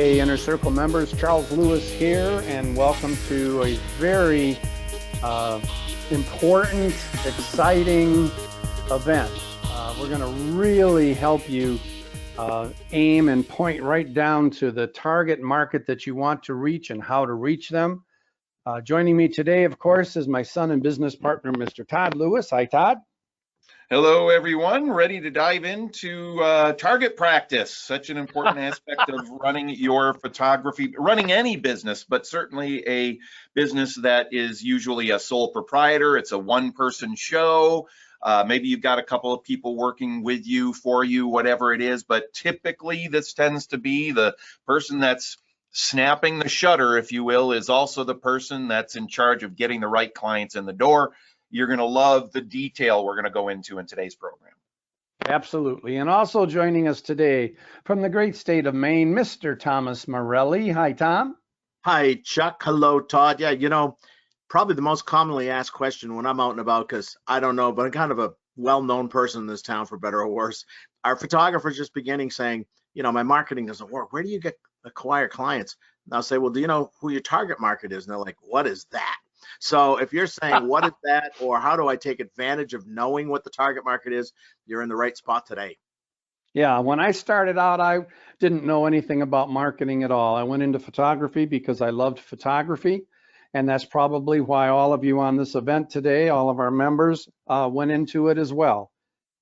Hey, Inner Circle members, Charles Lewis here, and welcome to a very important, exciting event. We're going to really help you aim and point right down to the target market that you want to reach and how to reach them. Joining me today, of course, is my son and business partner, Mr. Todd Lewis. Hi, Todd. Hello, everyone. Ready to dive into target practice, such an important aspect of running your photography, running any business, but certainly a business that is usually a sole proprietor. It's a one-person show. Maybe you've got a couple of people working with you, for you, whatever it is, but typically this tends to be the person that's snapping the shutter, if you will, is also the person that's in charge of getting the right clients in the door. You're going to love the detail we're going to go into in today's program. Absolutely. And also joining us today from the great state of Maine, Mr. Thomas Morelli. Hi, Tom. Hi, Chuck. Hello, Todd. Yeah, probably the most commonly asked question when I'm out and about, because I don't know, but I'm kind of a well-known person in this town, for better or worse. Our photographers just beginning saying, my marketing doesn't work. Where do you acquire clients? And I'll say, well, do you know who your target market is? And they're like, what is that? So if you're saying, what is that, or how do I take advantage of knowing what the target market is, you're in the right spot today. Yeah, when I started out, I didn't know anything about marketing at all. I went into photography because I loved photography. And that's probably why all of you on this event today, all of our members, went into it as well.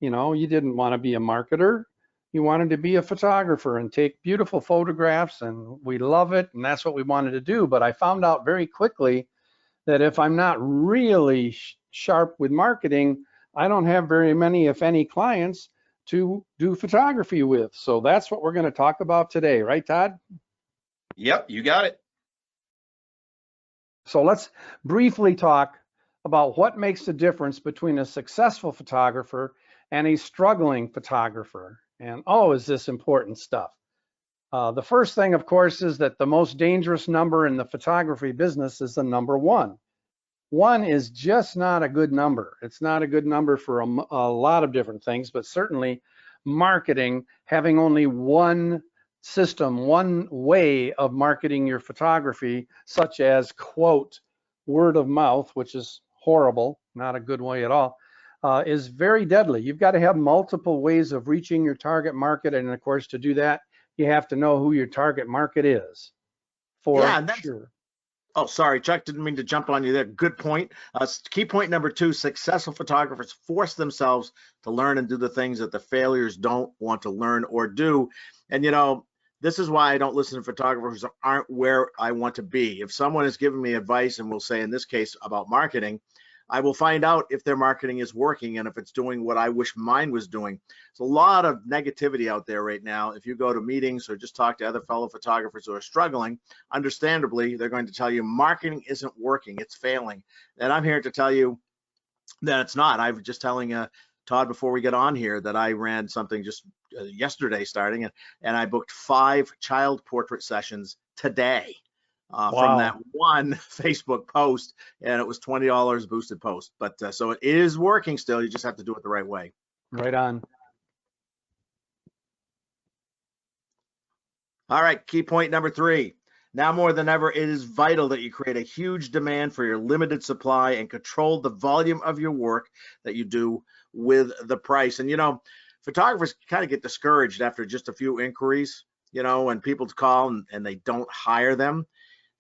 You didn't want to be a marketer. You wanted to be a photographer and take beautiful photographs, and we love it. And that's what we wanted to do. But I found out very quickly that if I'm not really sharp with marketing, I don't have very many, if any, clients to do photography with. So that's what we're going to talk about today, right, Todd? Yep, you got it. So let's briefly talk about what makes the difference between a successful photographer and a struggling photographer. And is this important stuff? The first thing, of course, is that the most dangerous number in the photography business is the number 1. 1 is just not a good number. It's not a good number for a lot of different things, but certainly marketing, having only one system, one way of marketing your photography, such as, quote, word of mouth, which is horrible, not a good way at all, is very deadly. You've got to have multiple ways of reaching your target market. And of course, to do that, you have to know who your target market is, for sure. Oh, sorry, Chuck, didn't mean to jump on you there. Good point. Key point number 2, successful photographers force themselves to learn and do the things that the failures don't want to learn or do. And, this is why I don't listen to photographers who aren't where I want to be. If someone is giving me advice, and we'll say in this case about marketing, I will find out if their marketing is working and if it's doing what I wish mine was doing. There's a lot of negativity out there right now. If you go to meetings or just talk to other fellow photographers who are struggling, understandably, they're going to tell you marketing isn't working, it's failing. And I'm here to tell you that it's not. I was just telling Todd before we get on here that I ran something just yesterday starting, and I booked 5 child portrait sessions today. From that one Facebook post, and it was $20 boosted post. But so it is working still. You just have to do it the right way. Right on. All right, key point number 3. Now more than ever, it is vital that you create a huge demand for your limited supply and control the volume of your work that you do with the price. And photographers kind of get discouraged after just a few inquiries, and people call and they don't hire them.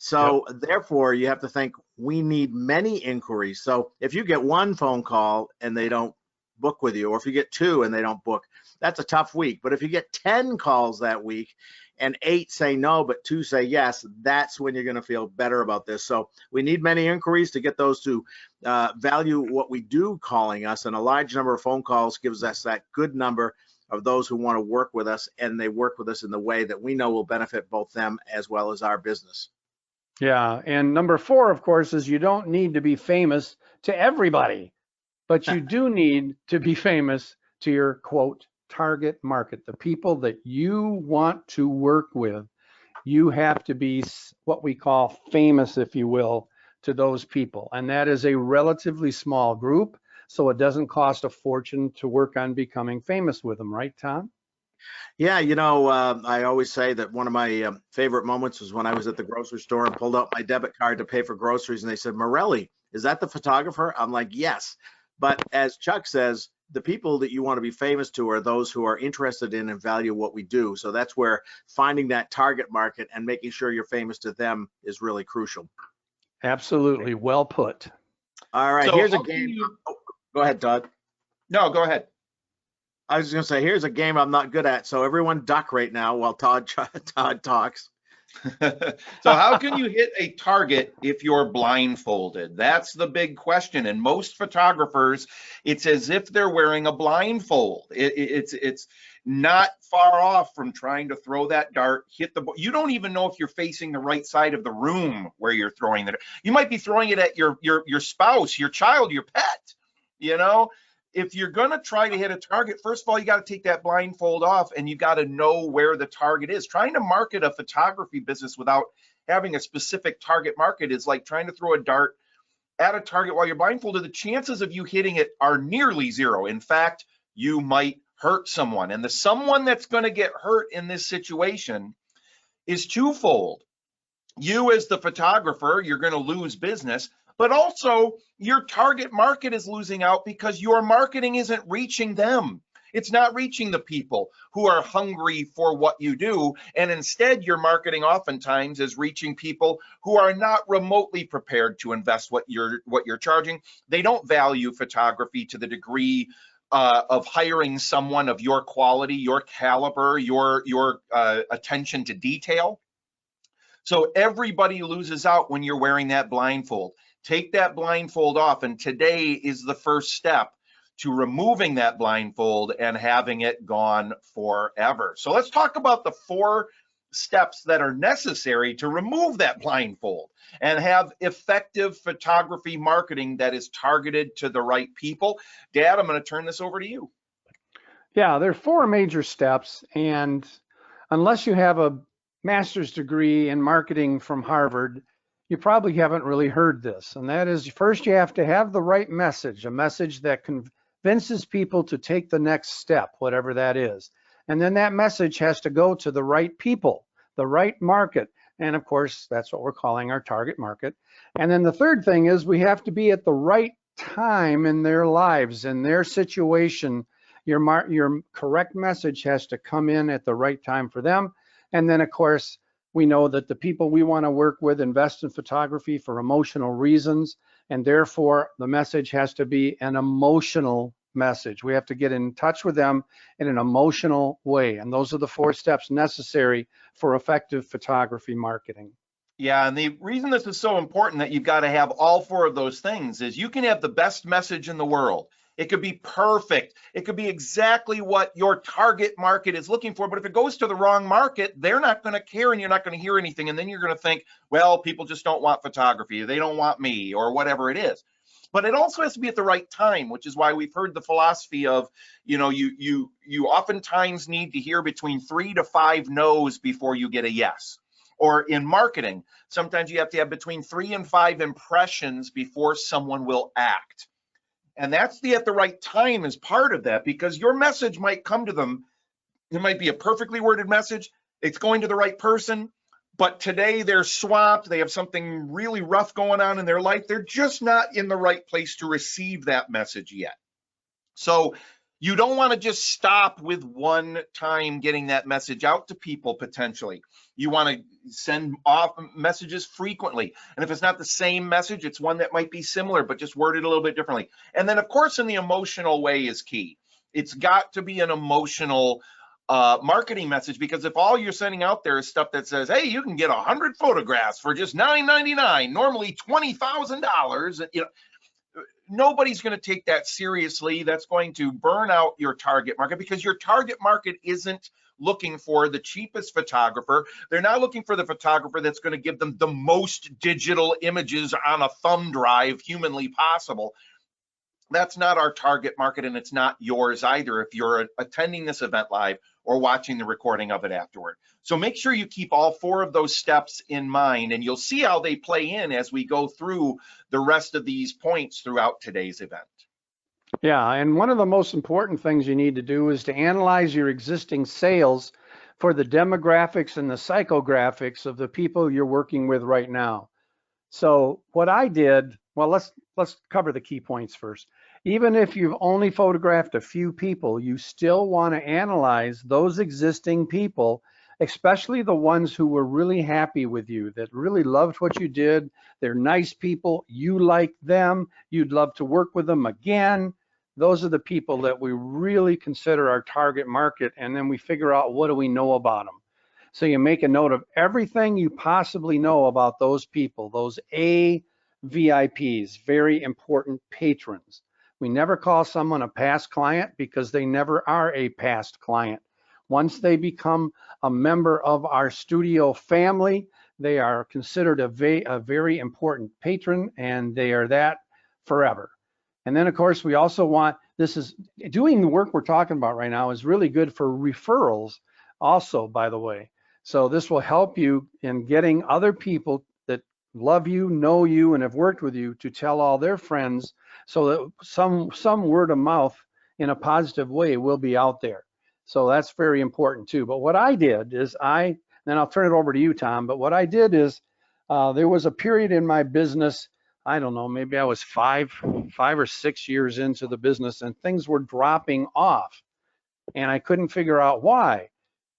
So Therefore, you have to think, we need many inquiries. So if you get 1 phone call and they don't book with you, or if you get 2 and they don't book, that's a tough week. But if you get 10 calls that week and 8 say no, but 2 say yes, that's when you're going to feel better about this. So we need many inquiries to get those to value what we do calling us. And a large number of phone calls gives us that good number of those who want to work with us, and they work with us in the way that we know will benefit both them as well as our business. Yeah, and number 4, of course, is you don't need to be famous to everybody, but you do need to be famous to your, quote, target market, the people that you want to work with. You have to be what we call famous, if you will, to those people. And that is a relatively small group, so it doesn't cost a fortune to work on becoming famous with them, right, Tom? Yeah, I always say that one of my favorite moments was when I was at the grocery store and pulled out my debit card to pay for groceries, and they said, "Morelli, is that the photographer?" I'm like, "Yes." But as Chuck says, the people that you want to be famous to are those who are interested in and value what we do. So that's where finding that target market and making sure you're famous to them is really crucial. Absolutely. Well put. All right, So here's a how can game. you, Oh, go ahead, Todd. no, go ahead. I was going to say, here's a game I'm not good at. So everyone duck right now while Todd talks. So how can you hit a target if you're blindfolded? That's the big question. And most photographers, it's as if they're wearing a blindfold. It's not far off from trying to throw that dart, hit the ball. You don't even know if you're facing the right side of the room where you're throwing it. You might be throwing it at your spouse, your child, your pet, you know? If you're going to try to hit a target, first of all, you got to take that blindfold off and you got to know where the target is. Trying to market a photography business without having a specific target market is like trying to throw a dart at a target while you're blindfolded. The chances of you hitting it are nearly zero. In fact, you might hurt someone. And the someone that's going to get hurt in this situation is twofold. You as the photographer, you're going to lose business, but also your target market is losing out because your marketing isn't reaching them. It's not reaching the people who are hungry for what you do. And instead, your marketing oftentimes is reaching people who are not remotely prepared to invest what you're charging. They don't value photography to the degree of hiring someone of your quality, your caliber, your attention to detail. So everybody loses out when you're wearing that blindfold. Take that blindfold off, and today is the first step to removing that blindfold and having it gone forever. So let's talk about the 4 steps that are necessary to remove that blindfold and have effective photography marketing that is targeted to the right people. Dad, I'm going to turn this over to you. Yeah, there are 4 major steps, and unless you have a master's degree in marketing from Harvard, you probably haven't really heard this. And that is, first you have to have the right message, a message that convinces people to take the next step, whatever that is. And then that message has to go to the right people, the right market. And of course, that's what we're calling our target market. And then the third thing is we have to be at the right time in their lives, in their situation. Your correct message has to come in at the right time for them. And then, of course, we know that the people we want to work with invest in photography for emotional reasons, and therefore the message has to be an emotional message. We have to get in touch with them in an emotional way, and those are the 4 steps necessary for effective photography marketing. Yeah, and the reason this is so important that you've got to have all 4 of those things is you can have the best message in the world. It could be perfect. It could be exactly what your target market is looking for. But if it goes to the wrong market, they're not going to care and you're not going to hear anything. And then you're going to think, well, people just don't want photography. They don't want me or whatever it is. But it also has to be at the right time, which is why we've heard the philosophy of, you oftentimes need to hear between 3 to 5 no's before you get a yes. Or in marketing, sometimes you have to have between 3 and 5 impressions before someone will act. And that's at the right time as part of that, because your message might come to them. It might be a perfectly worded message. It's going to the right person, but today they're swamped. They have something really rough going on in their life. They're just not in the right place to receive that message yet. So you don't want to just stop with one time getting that message out to people potentially. You want to send off messages frequently. And if it's not the same message, it's one that might be similar, but just worded a little bit differently. And then, of course, in the emotional way is key. It's got to be an emotional marketing message, because if all you're sending out there is stuff that says, hey, you can get 100 photographs for just $9.99, normally $20,000, nobody's going to take that seriously. That's going to burn out your target market, because your target market isn't looking for the cheapest photographer. They're not looking for the photographer that's going to give them the most digital images on a thumb drive humanly possible. That's not our target market, and it's not yours either if you're attending this event live or watching the recording of it afterward. So make sure you keep all 4 of those steps in mind, and you'll see how they play in as we go through the rest of these points throughout today's event. Yeah, and one of the most important things you need to do is to analyze your existing sales for the demographics and the psychographics of the people you're working with right now. So what I did, well, let's cover the key points first. Even if you've only photographed a few people, you still want to analyze those existing people, especially the ones who were really happy with you, that really loved what you did. They're nice people. You like them. You'd love to work with them again. Those are the people that we really consider our target market, and then we figure out what do we know about them. So you make a note of everything you possibly know about those people, those A VIPs, very important patrons. We never call someone a past client because they never are a past client. Once they become a member of our studio family, they are considered a very important patron, and they are that forever. And then, of course, we also want, this is doing the work we're talking about right now is really good for referrals also, by the way. So this will help you in getting other people that love you, know you, and have worked with you to tell all their friends, so that some word of mouth in a positive way will be out there. So that's very important too. But what I did is then I'll turn it over to you, Tom. But what I did is there was a period in my business, I don't know, maybe I was five or 6 years into the business, and things were dropping off, and I couldn't figure out why.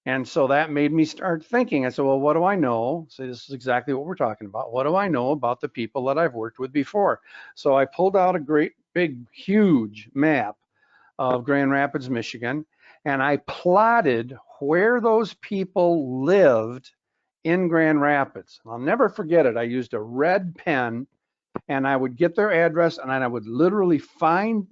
And so that made me start thinking. I said, well, what do I know? So this is exactly what we're talking about. What do I know about the people that I've worked with before? So I pulled out a great, big, huge map of Grand Rapids, Michigan, and I plotted where those people lived in Grand Rapids. I'll never forget it. I used a red pen, and I would get their address, and I would literally find,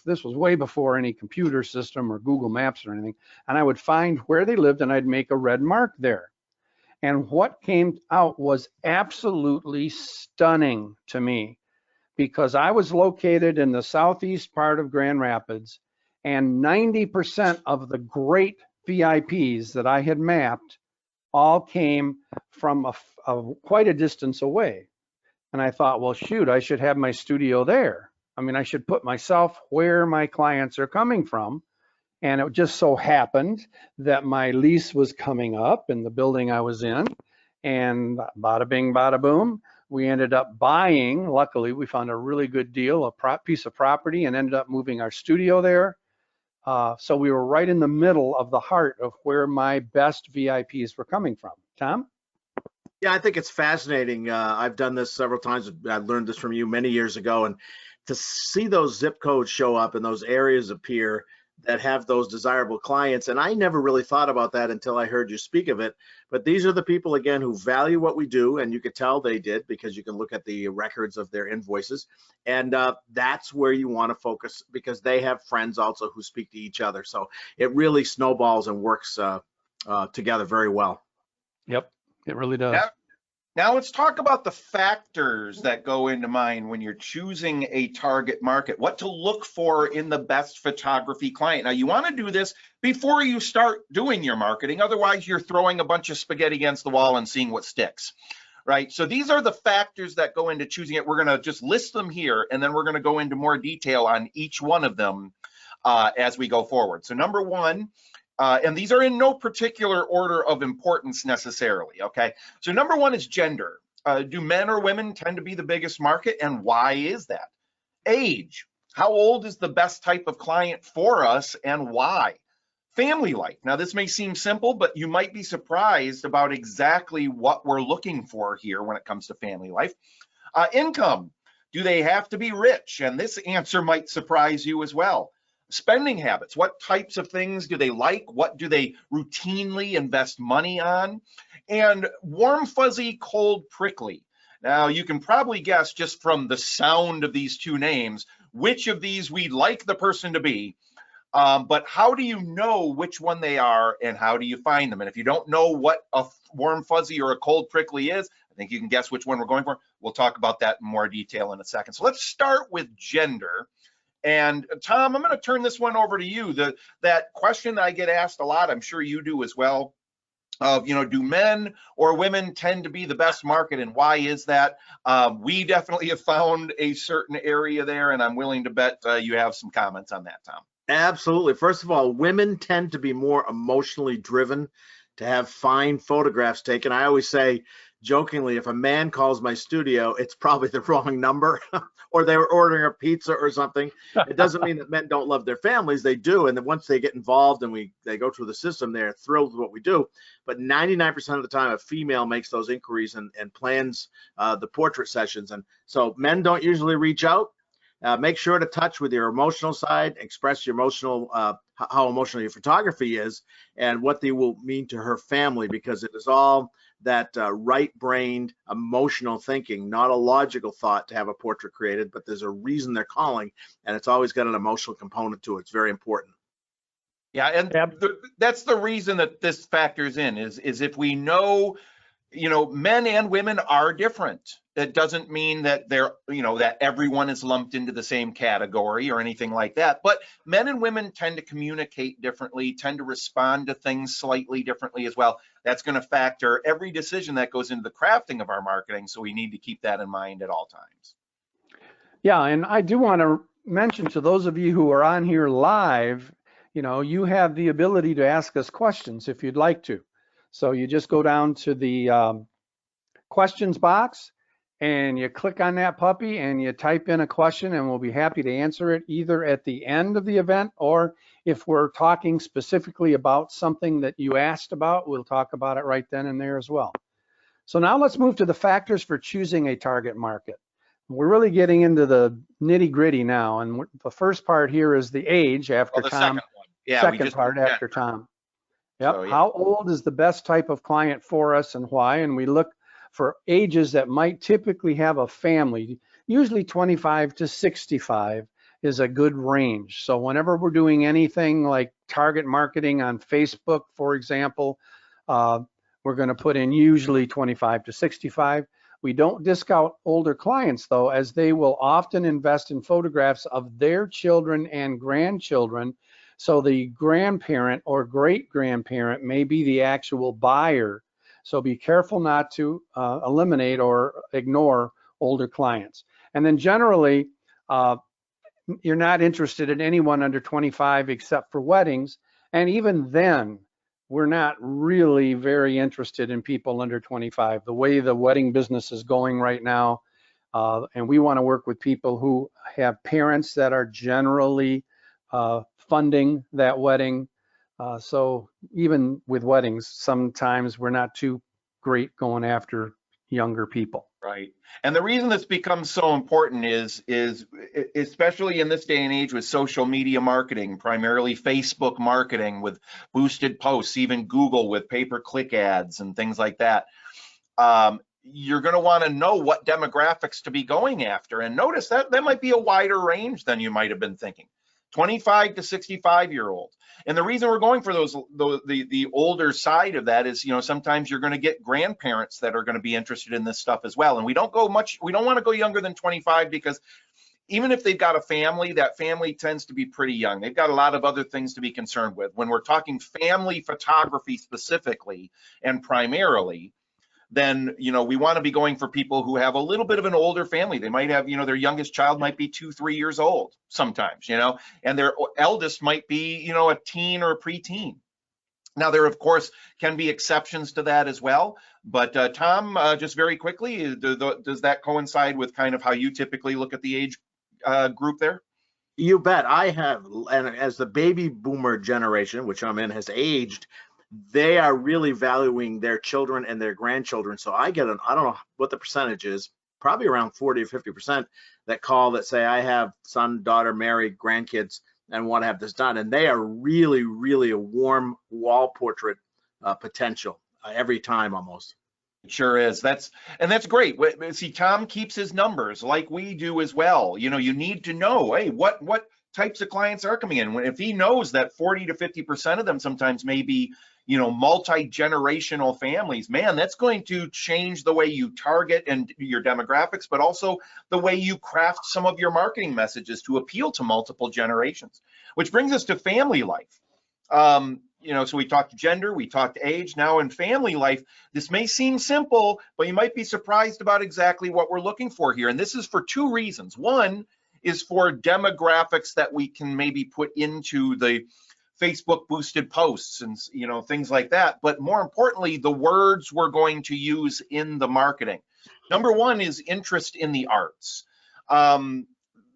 this was way before any computer system or Google Maps or anything, and I would find where they lived, and I'd make a red mark there. And what came out was absolutely stunning to me, because I was located in the southeast part of Grand Rapids, and 90% of the great VIPs that I had mapped all came from quite a distance away. And I thought, well, shoot, I should have my studio there. I mean, I should put myself where my clients are coming from. And it just so happened that my lease was coming up in the building I was in. And bada bing, bada boom, we ended up buying. Luckily, we found a really good deal, a piece of property, and ended up moving our studio there. So we were right in the middle of the heart of where my best VIPs were coming from. Tom? Yeah, I think it's fascinating. I've done this several times. I learned this from you many years ago, and to see those zip codes show up and those areas appear that have those desirable clients. And I never really thought about that until I heard you speak of it. But these are the people, again, who value what we do, and you could tell they did because you can look at the records of their invoices. And that's where you want to focus, because they have friends also who speak to each other. So it really snowballs and works together very well. Yep, it really does. Now let's talk about the factors that go into mind when you're choosing a target market, what to look for in the best photography client. Now you want to do this before you start doing your marketing, otherwise you're throwing a bunch of spaghetti against the wall and seeing what sticks, right? So these are the factors that go into choosing it. We're going to just list them here, and then we're going to go into more detail on each one of them as we go forward. So number one, and these are in no particular order of importance necessarily, okay? So number one is gender. Do men or women tend to be the biggest market, and why is that? Age. How old is the best type of client for us, and why? Family life. Now this may seem simple, but you might be surprised about exactly what we're looking for here when it comes to family life. Income. Do they have to be rich? And this answer might surprise you as well. Spending habits. What types of things do they like? What do they routinely invest money on? And warm, fuzzy, cold, prickly. Now, you can probably guess just from the sound of these two names which of these we'd like the person to be. But how do you know which one they are, and how do you find them? And if you don't know what a warm, fuzzy or a cold, prickly is, I think you can guess which one we're going for. We'll talk about that in more detail in a second. So let's start with gender. And Tom, I'm going to turn this one over to you. That question that I get asked a lot, I'm sure you do as well. of, do men or women tend to be the best market, and why is that? We definitely have found a certain area there, and I'm willing to bet you have some comments on that, Tom. Absolutely. First of all, women tend to be more emotionally driven, to have fine photographs taken. I always say jokingly, if a man calls my studio, it's probably the wrong number or they were ordering a pizza or something. It doesn't mean that men don't love their families. They do. And then once they get involved and they go through the system, they're thrilled with what we do. But 99% of the time, a female makes those inquiries and plans the portrait sessions. And so men don't usually reach out. Make sure to touch with your emotional side, express your emotional, how emotional your photography is, and what they will mean to her family, because it is all that right-brained emotional thinking, not a logical thought to have a portrait created, but there's a reason they're calling, and it's always got an emotional component to it. It's very important. Yeah, and that's the reason that this factors in is if we know, men and women are different. That doesn't mean that they're, that everyone is lumped into the same category or anything like that. But men and women tend to communicate differently, tend to respond to things slightly differently as well. That's going to factor every decision that goes into the crafting of our marketing. So we need to keep that in mind at all times. Yeah, and I do want to mention to those of you who are on here live, you have the ability to ask us questions if you'd like to. So you just go down to the questions box and you click on that puppy and you type in a question, and we'll be happy to answer it either at the end of the event, or if we're talking specifically about something that you asked about, we'll talk about it right then and there as well. So now let's move to the factors for choosing a target market. We're really getting into the nitty gritty now, and the first part here is the age after Tom. Second one. Yeah, second part after Tom. Yep. So, yeah. How old is the best type of client for us and why? And we look for ages that might typically have a family. Usually 25 to 65 is a good range. So whenever we're doing anything like target marketing on Facebook, for example, we're going to put in usually 25 to 65. We don't discount older clients, though, as they will often invest in photographs of their children and grandchildren. So the grandparent or great-grandparent may be the actual buyer. So be careful not to eliminate or ignore older clients. And then generally, you're not interested in anyone under 25 except for weddings. And even then, we're not really very interested in people under 25. The way the wedding business is going right now, and we want to work with people who have parents that are generally funding that wedding. So even with weddings, sometimes we're not too great going after younger people. Right. And the reason this becomes so important is especially in this day and age with social media marketing, primarily Facebook marketing with boosted posts, even Google with pay-per-click ads and things like that. You're going to want to know what demographics to be going after. And notice that might be a wider range than you might have been thinking. 25 to 65-year-old. And the reason we're going for the older side of that is, sometimes you're going to get grandparents that are going to be interested in this stuff as well. And we don't want to go younger than 25, because even if they've got a family, that family tends to be pretty young. They've got a lot of other things to be concerned with. When we're talking family photography specifically and primarily, then, we want to be going for people who have a little bit of an older family. They might have, their youngest child might be 2-3 years old sometimes, and their eldest might be, a teen or a preteen. Now, there, of course, can be exceptions to that as well. But Tom, just very quickly, does that coincide with kind of how you typically look at the age group there? You bet. I have, and as the baby boomer generation, which I'm in, has aged, they are really valuing their children and their grandchildren. So I get I don't know what the percentage is, probably around 40 or 50% that call that say, I have son, daughter, married, grandkids, and want to have this done. And they are really, really a warm wall portrait potential every time almost. It sure is. That's great. See, Tom keeps his numbers like we do as well. You need to know, hey, what types of clients are coming in. If he knows that 40 to 50% of them sometimes may be, multi-generational families, man, that's going to change the way you target and your demographics, but also the way you craft some of your marketing messages to appeal to multiple generations, which brings us to family life. So we talked gender, we talked age. Now in family life, this may seem simple, but you might be surprised about exactly what we're looking for here. And this is for two reasons. One is for demographics that we can maybe put into the Facebook boosted posts and things like that. But more importantly, the words we're going to use in the marketing. Number one is interest in the arts.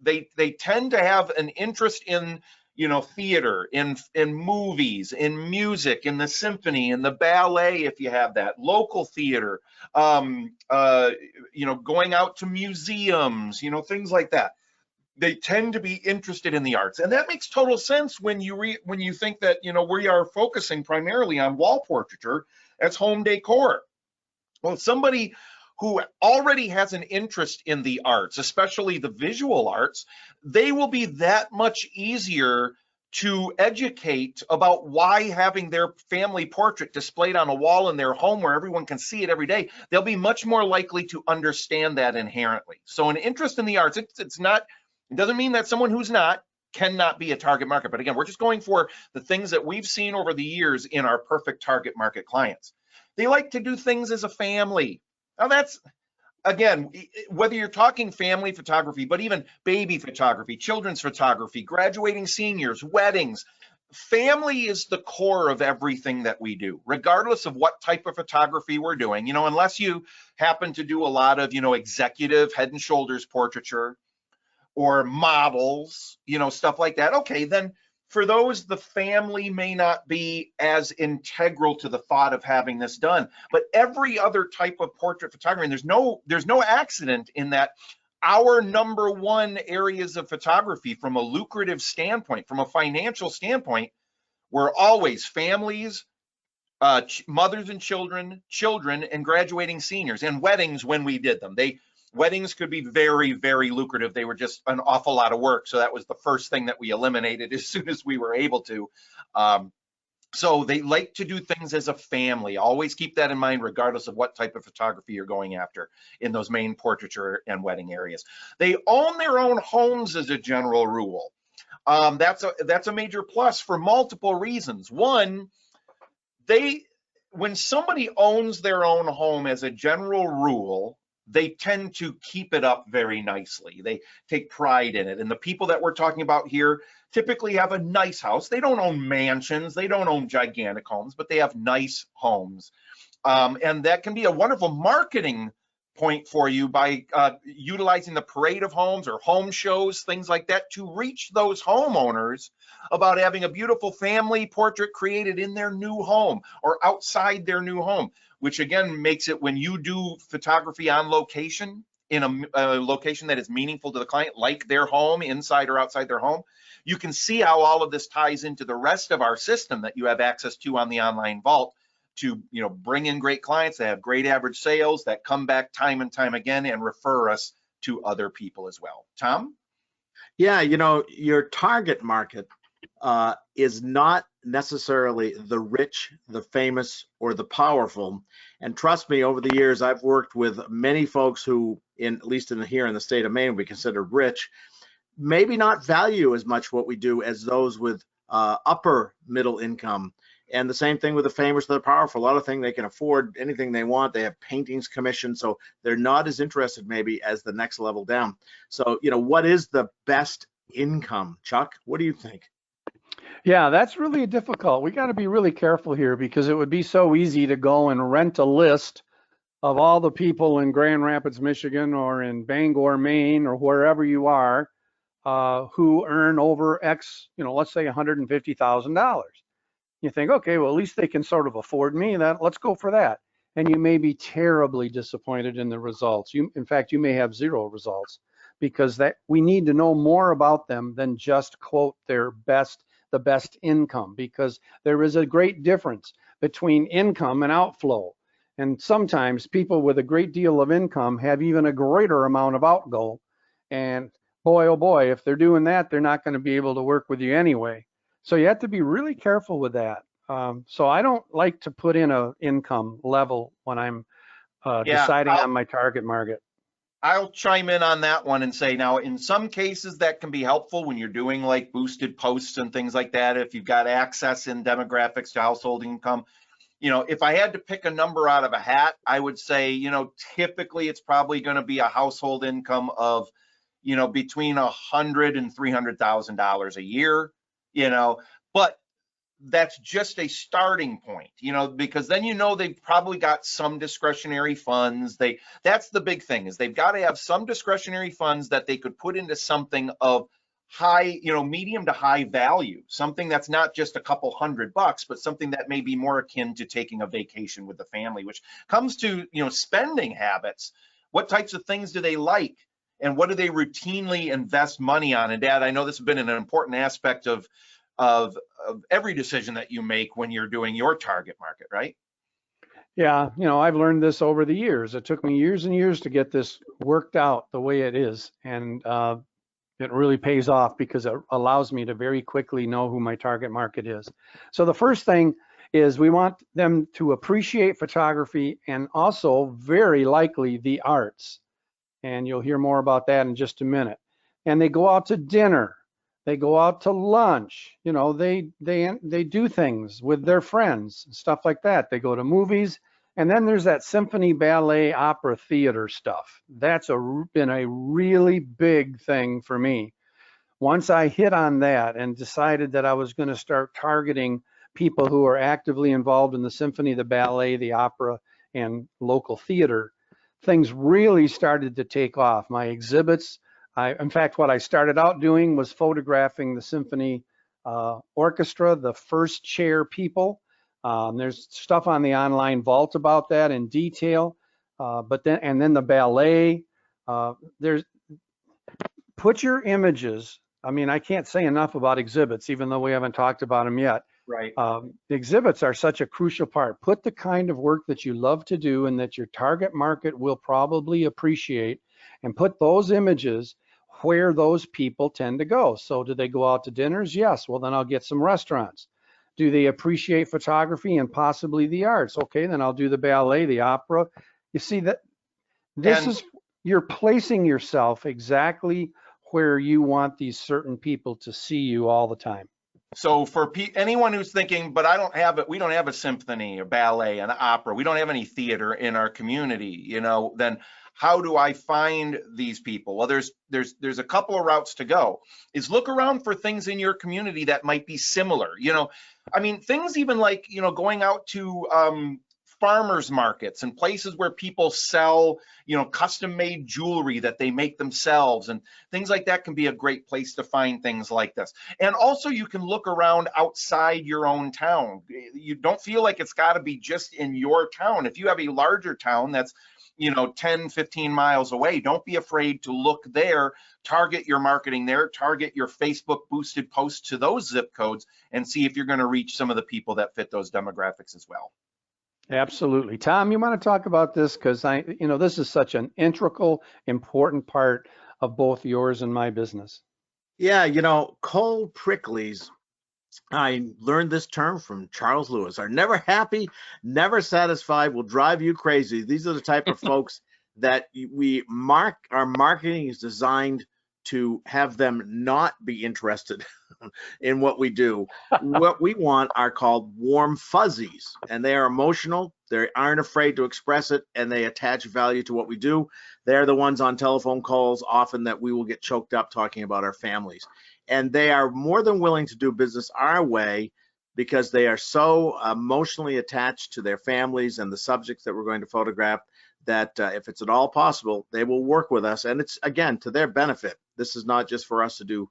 They tend to have an interest in theater, in movies, in music, in the symphony, in the ballet, if you have that, local theater, going out to museums, things like that. They tend to be interested in the arts, and that makes total sense when you think that we are focusing primarily on wall portraiture as home decor. Well, somebody who already has an interest in the arts, especially the visual arts, they will be that much easier to educate about why having their family portrait displayed on a wall in their home where everyone can see it every day, they'll be much more likely to understand that inherently. So an interest in the arts, it doesn't mean that someone who's not cannot be a target market. But again, we're just going for the things that we've seen over the years in our perfect target market clients. They like to do things as a family. Now that's, again, whether you're talking family photography, but even baby photography, children's photography, graduating seniors, weddings, family is the core of everything that we do, regardless of what type of photography we're doing. Unless you happen to do a lot of, executive head and shoulders portraiture or models, stuff like that. Okay, then for those, the family may not be as integral to the thought of having this done. But every other type of portrait photography, and there's no accident in that our number one areas of photography from a lucrative standpoint, from a financial standpoint, were always families, mothers and children, and graduating seniors, and weddings when we did them. Weddings could be very, very lucrative. They were just an awful lot of work. So that was the first thing that we eliminated as soon as we were able to. So they like to do things as a family. Always keep that in mind, regardless of what type of photography you're going after in those main portraiture and wedding areas. They own their own homes as a general rule. That's a major plus for multiple reasons. One, when somebody owns their own home as a general rule, they tend to keep it up very nicely. They take pride in it. And the people that we're talking about here typically have a nice house. They don't own mansions. They don't own gigantic homes, but they have nice homes. And that can be a wonderful marketing point for you by utilizing the parade of homes or home shows, things like that, to reach those homeowners about having a beautiful family portrait created in their new home or outside their new home, which again makes it, when you do photography on location in a location that is meaningful to the client, like their home, inside or outside their home, you can see how all of this ties into the rest of our system that you have access to on the online vault to bring in great clients that have great average sales, that come back time and time again and refer us to other people as well. Tom? Yeah, your target market is not necessarily the rich, the famous, or the powerful. And trust me, over the years, I've worked with many folks who, at least here in the state of Maine, we consider rich, maybe not value as much what we do as those with upper middle income. And the same thing with the famous or the powerful. A lot of things they can afford anything they want. They have paintings commissioned, so they're not as interested maybe as the next level down. So, what is the best income, Chuck? What do you think? Yeah, that's really difficult. We got to be really careful here, because it would be so easy to go and rent a list of all the people in Grand Rapids, Michigan, or in Bangor, Maine, or wherever you are, who earn over X, let's say $150,000. You think, okay, well, at least they can sort of afford me. Let's go for that. And you may be terribly disappointed in the results. In fact, you may have zero results, because we need to know more about them than just quote the best income, because there is a great difference between income and outflow. And sometimes people with a great deal of income have even a greater amount of outgo. And boy, oh boy, if they're doing that, they're not going to be able to work with you anyway. So you have to be really careful with that. So I don't like to put in an income level when I'm deciding on my target market. I'll chime in on that one and say, now, in some cases that can be helpful when you're doing like boosted posts and things like that. If you've got access in demographics to household income, if I had to pick a number out of a hat, I would say, typically it's probably going to be a household income of, between $100,000 and $300,000 a year, but that's just a starting point, because then they've probably got some discretionary funds. That's the big thing, is they've got to have some discretionary funds that they could put into something of high, medium to high value, something that's not just a couple $100, but something that may be more akin to taking a vacation with the family, which comes to, spending habits. What types of things do they like? And what do they routinely invest money on? And Dad, I know this has been an important aspect of every decision that you make when you're doing your target market, right? Yeah, I've learned this over the years. It took me years and years to get this worked out the way it is. And it really pays off because it allows me to very quickly know who my target market is. So the first thing is we want them to appreciate photography and also very likely the arts. And you'll hear more about that in just a minute. And they go out to dinner. They go out to lunch, they do things with their friends, stuff like that. They go to movies, and then there's that symphony, ballet, opera, theater stuff. That's been a really big thing for me. Once I hit on that and decided that I was going to start targeting people who are actively involved in the symphony, the ballet, the opera, and local theater, things really started to take off. My exhibits, in fact, what I started out doing was photographing the symphony orchestra, the first chair people. There's stuff on the online vault about that in detail. But then the ballet. Put your images. I mean, I can't say enough about exhibits, even though we haven't talked about them yet. Right. Exhibits are such a crucial part. Put the kind of work that you love to do and that your target market will probably appreciate, and put those images where those people tend to go. So do they go out to dinners? Yes. Well, then I'll get some restaurants. Do they appreciate photography and possibly the arts? Okay, then I'll do the ballet, the opera. You see that you're placing yourself exactly where you want these certain people to see you all the time. So for anyone who's thinking, but we don't have a symphony, a ballet, an opera, we don't have any theater in our community, then how do I find these people? Well, there's a couple of routes to go. Is look around for things in your community that might be similar. I mean, things even like, going out to farmers markets and places where people sell, custom made jewelry that they make themselves, and things like that can be a great place to find things like this. And also you can look around outside your own town. You don't feel like it's got to be just in your town. If you have a larger town that's 10, 15 miles away, don't be afraid to look there, target your marketing there, target your Facebook boosted posts to those zip codes, and see if you're going to reach some of the people that fit those demographics as well. Absolutely. Tom, you want to talk about this? Because this is such an integral, important part of both yours and my business. Yeah, cold pricklies. I learned this term from Charles Lewis. Are never happy, never satisfied, will drive you crazy. These are the type of folks that our marketing is designed to have them not be interested in what we do. What we want are called warm fuzzies, and they are emotional. They aren't afraid to express it, and they attach value to what we do. They're the ones on telephone calls often that we will get choked up talking about our families. And they are more than willing to do business our way because they are so emotionally attached to their families and the subjects that we're going to photograph that if it's at all possible, they will work with us. And it's, again, to their benefit. This is not just for us to do,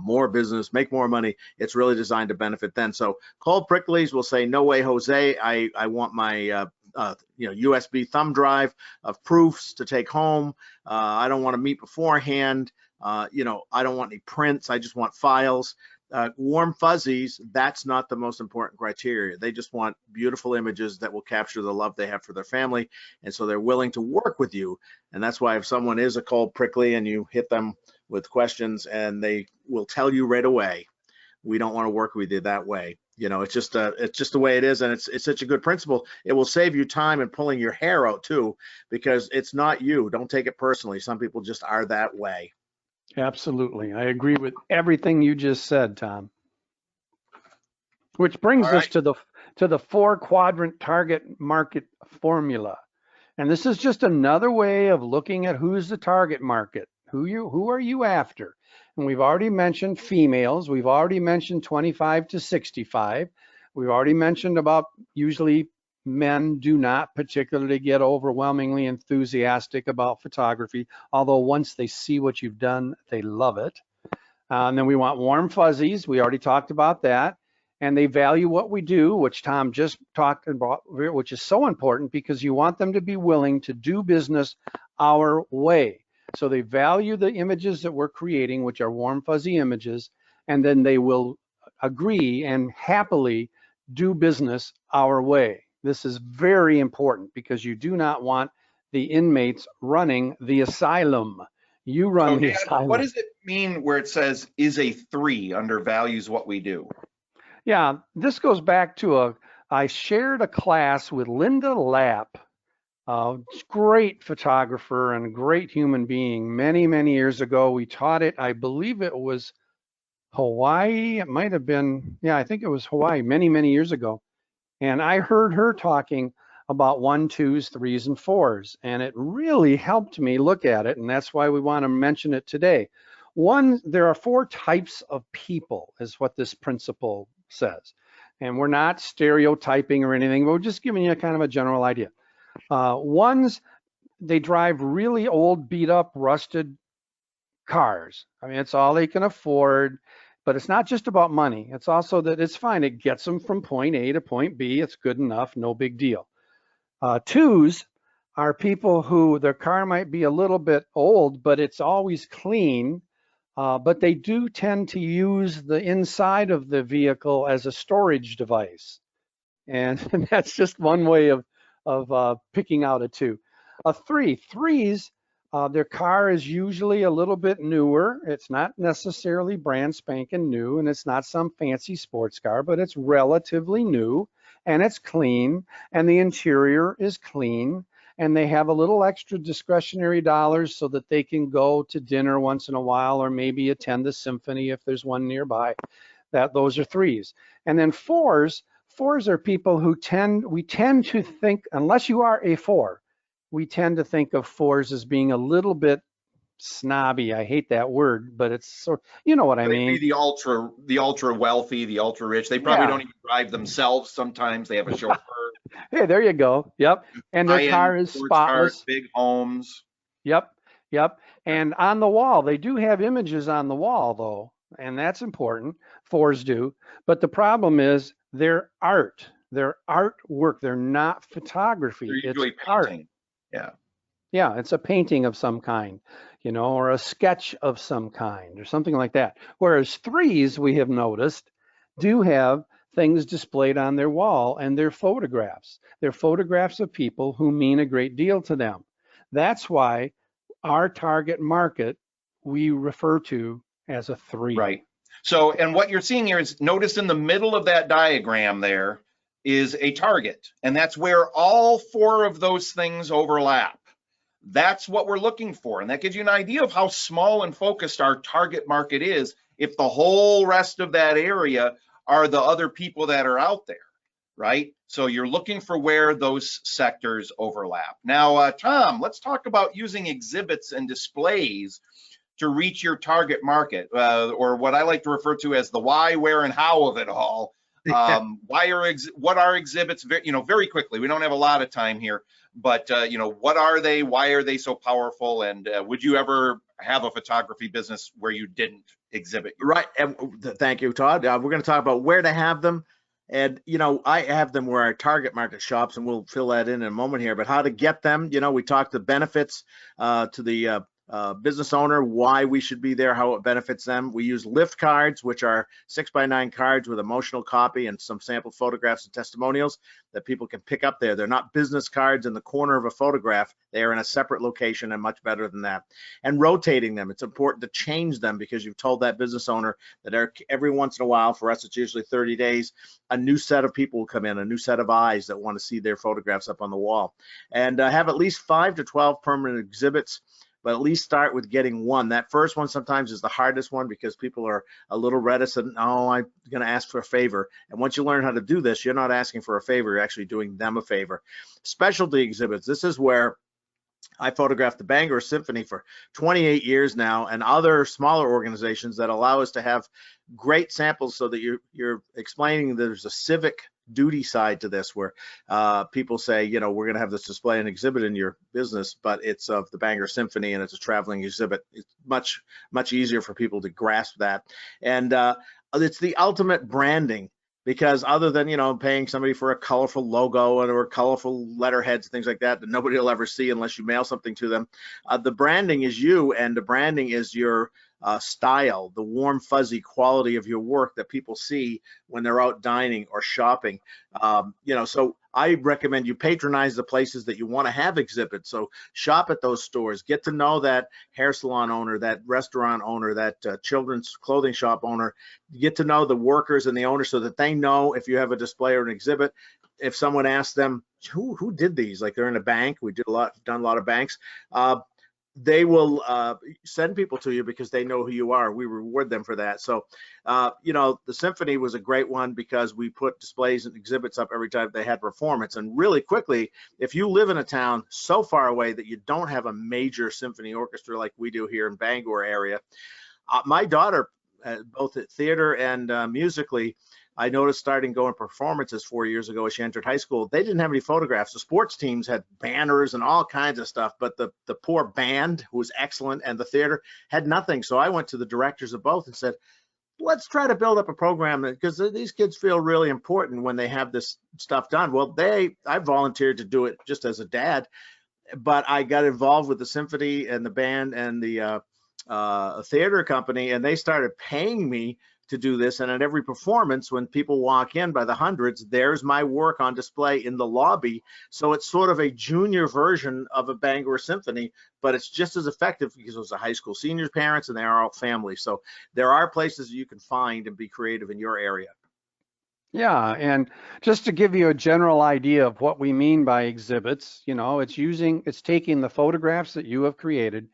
more business, make more money. It's really designed to benefit them. So cold pricklies will say, no way, Jose, I want my USB thumb drive of proofs to take home. I don't want to meet beforehand. I don't want any prints. I just want files. Warm fuzzies, that's not the most important criteria. They just want beautiful images that will capture the love they have for their family. And so they're willing to work with you. And that's why if someone is a cold prickly and you hit them with questions and they will tell you right away, we don't want to work with you that way. You know, it's just the way it is, and it's such a good principle. It will save you time in pulling your hair out too, because it's not you. Don't take it personally. Some people just are that way. Absolutely. I agree with everything you just said, Tom. Which All brings us right. to the four-quadrant target market formula. And this is just another way of looking at who's the target market. Who are you after? And we've already mentioned females. We've already mentioned 25 to 65. We've already mentioned about usually men do not particularly get overwhelmingly enthusiastic about photography, although once they see what you've done, they love it. And then we want warm fuzzies. We already talked about that. And they value what we do, which Tom just talked about, which is so important because you want them to be willing to do business our way. So they value the images that we're creating, which are warm fuzzy images, and then they will agree and happily do business our way. This is very important because you do not want the inmates running the asylum. You run So, the Dan, what asylum. does it mean where it says is a 3 under values what we do? Yeah, this goes back to I shared a class with Linda Lapp, a great photographer and a great human being many, many years ago. We taught it, I believe it was Hawaii. It might have been, yeah, I think it was Hawaii many, many years ago. And I heard her talking about 1, 2s, 3s, and 4s. And it really helped me look at it. And that's why we want to mention it today. One, there are 4 types of people, is what this principle says. And we're not stereotyping or anything, but we're just giving you kind of a general idea. Ones, they drive really old, beat up, rusted cars. I mean, it's all they can afford, but it's not just about money. It's also that it's fine. It gets them from point A to point B. It's good enough, no big deal. 2s are people who their car might be a little bit old, but it's always clean. But they do tend to use the inside of the vehicle as a storage device. And that's just one way of picking out a 2. A 3, 3s, their car is usually a little bit newer. It's not necessarily brand spanking new, and it's not some fancy sports car, but it's relatively new, and it's clean, and the interior is clean, and they have a little extra discretionary dollars so that they can go to dinner once in a while or maybe attend the symphony if there's one nearby. Those are 3s. And then 4s are people who we tend to think, unless you are a 4, we tend to think of 4s as being a little bit snobby. I hate that word, but it's sort, you know what I They'd mean. be the ultra wealthy, the ultra rich. They probably don't even drive themselves. Sometimes they have a chauffeur. Hey, there you go. Yep. And their car High-end is sports cars, spotless. big homes. Yep. Yep. And on the wall, they do have images on the wall though, and that's important. 4s do. But the problem is their artwork. They're not photography. They're It's usually art. painting. Yeah. Yeah, it's a painting of some kind, or a sketch of some kind or something like that. Whereas 3s, we have noticed, do have things displayed on their wall and they're photographs. They're photographs of people who mean a great deal to them. That's why our target market we refer to as a 3. Right. So, and what you're seeing here is, notice in the middle of that diagram there is a target, and that's where all 4 of those things overlap. That's what we're looking for, and that gives you an idea of how small and focused our target market is if the whole rest of that area are the other people that are out there, right? So you're looking for where those sectors overlap. Now, Tom, let's talk about using exhibits and displays to reach your target market, or what I like to refer to as the why, where, and how of it all. What are exhibits? Very quickly. We don't have a lot of time here, but what are they? Why are they so powerful? And would you ever have a photography business where you didn't exhibit? Right. And thank you, Todd. We're going to talk about where to have them. And, I have them where our target market shops, and we'll fill that in a moment here, but how to get them. We talked the benefits to the business owner why we should be there, how it benefits them. We use lift cards, which are 6x9 cards with emotional copy and some sample photographs and testimonials that people can pick up there. They're not business cards in the corner of a photograph. They are in a separate location and much better than that. And rotating them. It's important to change them because you've told that business owner that every once in a while, for us it's usually 30 days, a new set of people will come in, a new set of eyes that want to see their photographs up on the wall. And have at least 5 to 12 permanent exhibits, but at least start with getting one. That first one sometimes is the hardest one because people are a little reticent. Oh, I'm going to ask for a favor. And once you learn how to do this, you're not asking for a favor, you're actually doing them a favor. Specialty exhibits. This is where I photographed the Bangor Symphony for 28 years now, and other smaller organizations that allow us to have great samples so that you're explaining there's a civic duty side to this, where people say, you know, we're going to have this display and exhibit in your business, but it's of the Bangor Symphony and it's a traveling exhibit. It's much easier for people to grasp that. And it's the ultimate branding, because other than, you know, paying somebody for a colorful logo or colorful letterheads, things like that nobody will ever see unless you mail something to them, the branding is you, and the branding is your style, the warm, fuzzy quality of your work that people see when they're out dining or shopping. You know, so I recommend you patronize the places that you want to have exhibits. So shop at those stores, get to know that hair salon owner, that restaurant owner, that children's clothing shop one, get to know the workers and the owners so that they know if you have a display or an exhibit. If someone asks them, who did these? Like they're in a bank, we done a lot of banks. They will send people to you because they know who you are. We reward them for that. So, you know, the Symphony was a great one because we put displays and exhibits up every time they had performance. And really quickly, if you live in a town so far away that you don't have a major symphony orchestra like we do here in Bangor area, my daughter, both at theater and musically, I noticed starting going performances 4 years ago as she entered high school, they didn't have any photographs. The sports teams had banners and all kinds of stuff, but the poor band, who was excellent, and the theater had nothing. So I went to the directors of both and said, let's try to build up a program, because these kids feel really important when they have this stuff done. Well, I volunteered to do it just as a dad, but I got involved with the symphony and the band and the theater company, and they started paying me to do this. And at every performance, when people walk in by the hundreds, there's my work on display in the lobby. So it's sort of a junior version of a Bangor Symphony, but it's just as effective because it was a high school seniors parents and they are all families. So there are places you can find and be creative in your area. Yeah, and just to give you a general idea of what we mean by exhibits, you know, it's taking the photographs that you have created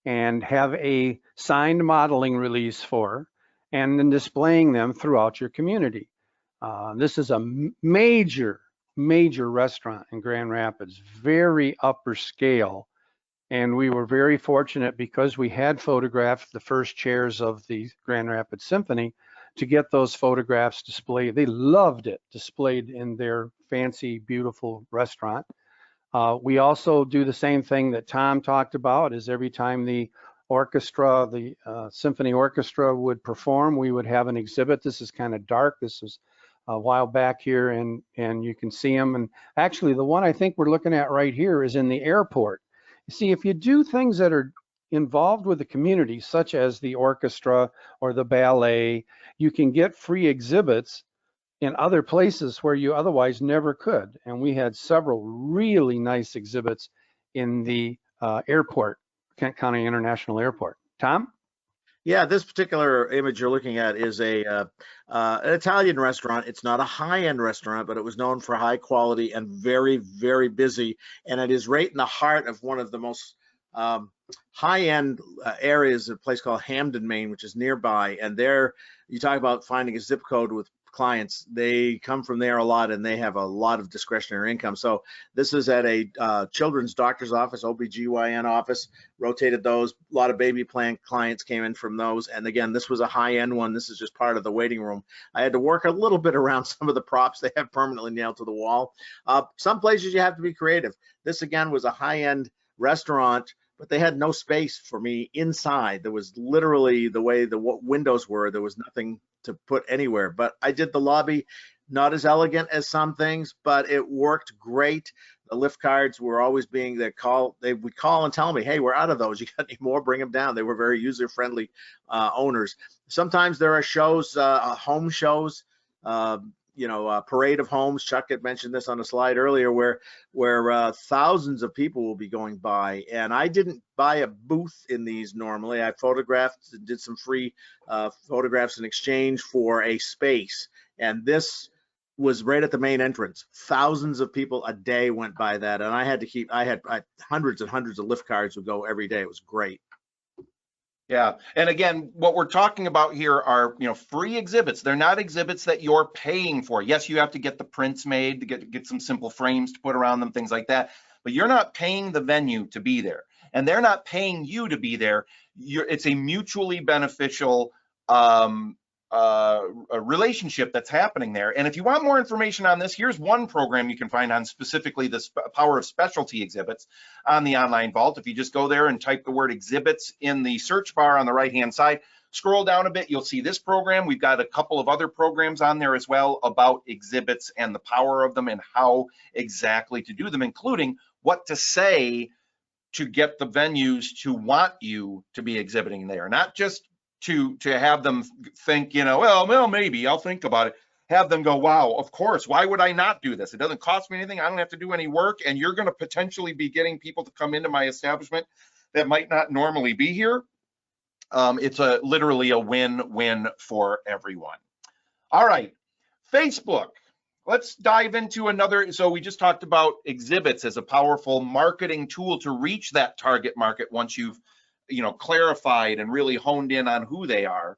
and have a signed modeling release for, and then displaying them throughout your community. This is a major restaurant in Grand Rapids, very upper scale. And we were very fortunate because we had photographed the first chairs of the Grand Rapids Symphony to get those photographs displayed. They loved it displayed in their fancy, beautiful restaurant. We also do the same thing that Tom talked about, is every time the orchestra, the symphony orchestra would perform, we would have an exhibit. This is kind of dark. This was a while back here, and you can see them. And actually, the one I think we're looking at right here is in the airport. You see, if you do things that are involved with the community, such as the orchestra or the ballet, you can get free exhibits in other places where you otherwise never could. And we had several really nice exhibits in the airport, Kent County International Airport. Tom? Yeah, this particular image you're looking at is an Italian restaurant. It's not a high-end restaurant, but it was known for high quality and very, very busy. And it is right in the heart of one of the most high-end areas, a place called Hamden, Maine, which is nearby. And there, you talk about finding a zip code with clients. They come from there a lot, and they have a lot of discretionary income. So this is at a children's doctor's office, OBGYN office, rotated those. A lot of baby plan clients came in from those. And again, this was a high-end one. This is just part of the waiting room. I had to work a little bit around some of the props they have permanently nailed to the wall. Some places you have to be creative. This again was a high-end restaurant, but they had no space for me inside. There was literally, the way the windows were, there was nothing to put anywhere. But I did the lobby, not as elegant as some things, but it worked great. The lift cards were always being they would call and tell me, hey, we're out of those. You got any more? Bring them down. They were very user-friendly owners. Sometimes there are shows, home shows, parade of homes. Chuck had mentioned this on a slide earlier, where thousands of people will be going by. And I didn't buy a booth in these normally. I photographed, did some free photographs in exchange for a space. And this was right at the main entrance. Thousands of people a day went by that, and I had hundreds and hundreds of lift cards would go every day. It was great. Yeah, and again, what we're talking about here are, free exhibits. They're not exhibits that you're paying for. Yes, you have to get the prints made to get some simple frames to put around them, things like that. But you're not paying the venue to be there, and they're not paying you to be there. It's a mutually beneficial a relationship that's happening there. And if you want more information on this, here's one program you can find on specifically the power of specialty exhibits on the Online Vault. If you just go there and type the word exhibits in the search bar on the right-hand side, scroll down a bit, you'll see this program. We've got a couple of other programs on there as well about exhibits and the power of them and how exactly to do them, including what to say to get the venues to want you to be exhibiting there, not just to have them think, well, maybe I'll think about it. Have them go, wow, of course, why would I not do this? It doesn't cost me anything. I don't have to do any work. And you're going to potentially be getting people to come into my establishment that might not normally be here. It's literally a win-win for everyone. All right, Facebook. Let's dive into another. So we just talked about exhibits as a powerful marketing tool to reach that target market once you've clarified and really honed in on who they are.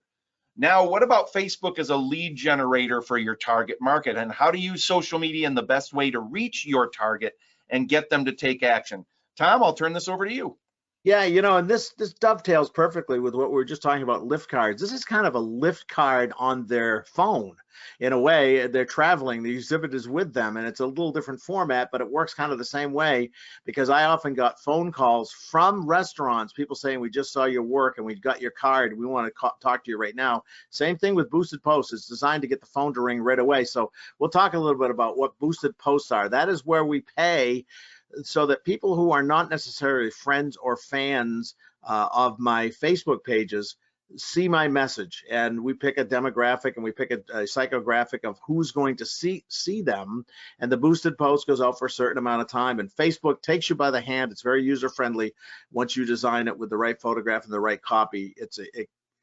Now, what about Facebook as a lead generator for your target market, and how to use social media in the best way to reach your target and get them to take action? Tom, I'll turn this over to you. Yeah, and this dovetails perfectly with what we were just talking about, lift cards. This is kind of a lift card on their phone. In a way, they're traveling, the exhibit is with them, and it's a little different format, but it works kind of the same way, because I often got phone calls from restaurants, people saying, we just saw your work and we got your card, we want to talk to you right now. Same thing with boosted posts. It's designed to get the phone to ring right away. So we'll talk a little bit about what boosted posts are. That is where we pay so that people who are not necessarily friends or fans of my Facebook pages see my message, and we pick a demographic and we pick a psychographic of who's going to see them, and the boosted post goes out for a certain amount of time, and Facebook takes you by the hand. It's very user friendly once you design it with the right photograph and the right copy. It's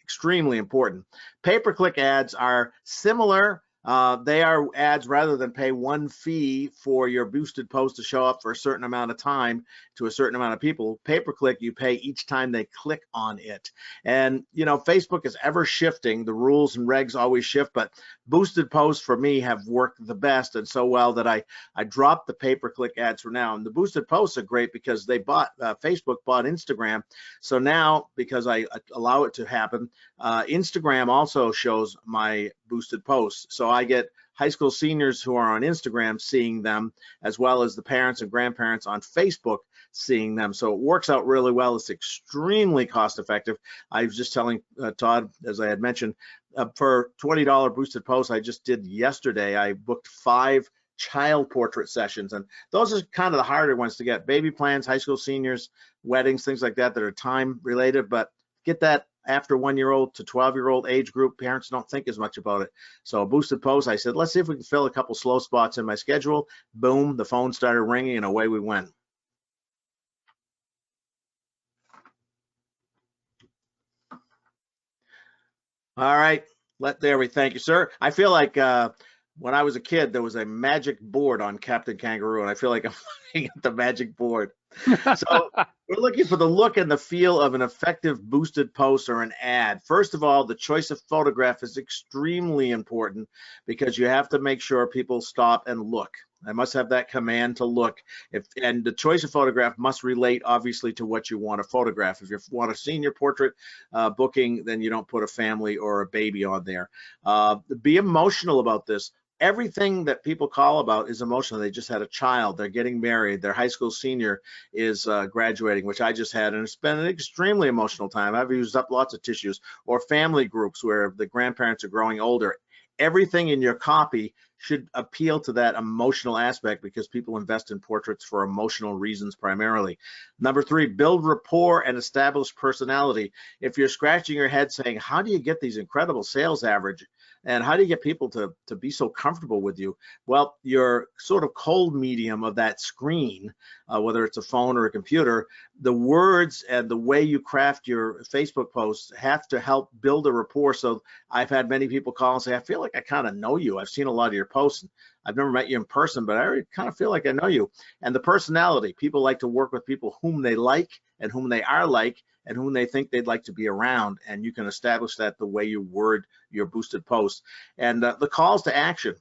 extremely important. Pay-per-click ads are similar. They are ads rather than pay one fee for your boosted post to show up for a certain amount of time to a certain amount of people. Pay-per-click, you pay each time they click on it. And, Facebook is ever shifting. The rules and regs always shift, but boosted posts for me have worked the best and so well that I dropped the pay-per-click ads for now. And the boosted posts are great because Facebook bought Instagram. So now, because I allow it to happen, Instagram also shows my boosted posts. So I get high school seniors who are on Instagram seeing them, as well as the parents and grandparents on Facebook seeing them. So it works out really well. It's extremely cost effective. I was just telling Todd, as I had mentioned, for $20 boosted posts I just did yesterday, I booked 5 child portrait sessions, and those are kind of the harder ones to get. Baby plans, high school seniors, weddings, things like that are time related, but get that after 1-year-old to 12-year-old age group. Parents don't think as much about it. So a boosted post, I said, let's see if we can fill a couple slow spots in my schedule. Boom, the phone started ringing and away we went. All right, thank you, sir. I feel like when I was a kid, there was a magic board on Captain Kangaroo, and I feel like I'm looking at the magic board. So we're looking for the look and the feel of an effective boosted post or an ad. First of all, the choice of photograph is extremely important because you have to make sure people stop and look. I must have that command to look. And the choice of photograph must relate, obviously, to what you want to photograph. If you want a senior portrait booking, then you don't put a family or a baby on there. Be emotional about this. Everything that people call about is emotional. They just had a child, they're getting married, their high school senior is graduating, which I just had, and it's been an extremely emotional time. I've used up lots of tissues, or family groups where the grandparents are growing older. Everything in your copy should appeal to that emotional aspect, because people invest in portraits for emotional reasons primarily. Number 3, build rapport and establish personality. If you're scratching your head saying, how do you get these incredible sales average, and how do you get people to be so comfortable with you? Well, your sort of cold medium of that screen, whether it's a phone or a computer, the words and the way you craft your Facebook posts have to help build a rapport. So I've had many people call and say, I feel like I kind of know you. I've seen a lot of your posts. And I've never met you in person, but I kind of feel like I know you. And the personality, people like to work with people whom they like and whom they are like and whom they think they'd like to be around. And you can establish that the way you word your boosted posts. And the calls to action.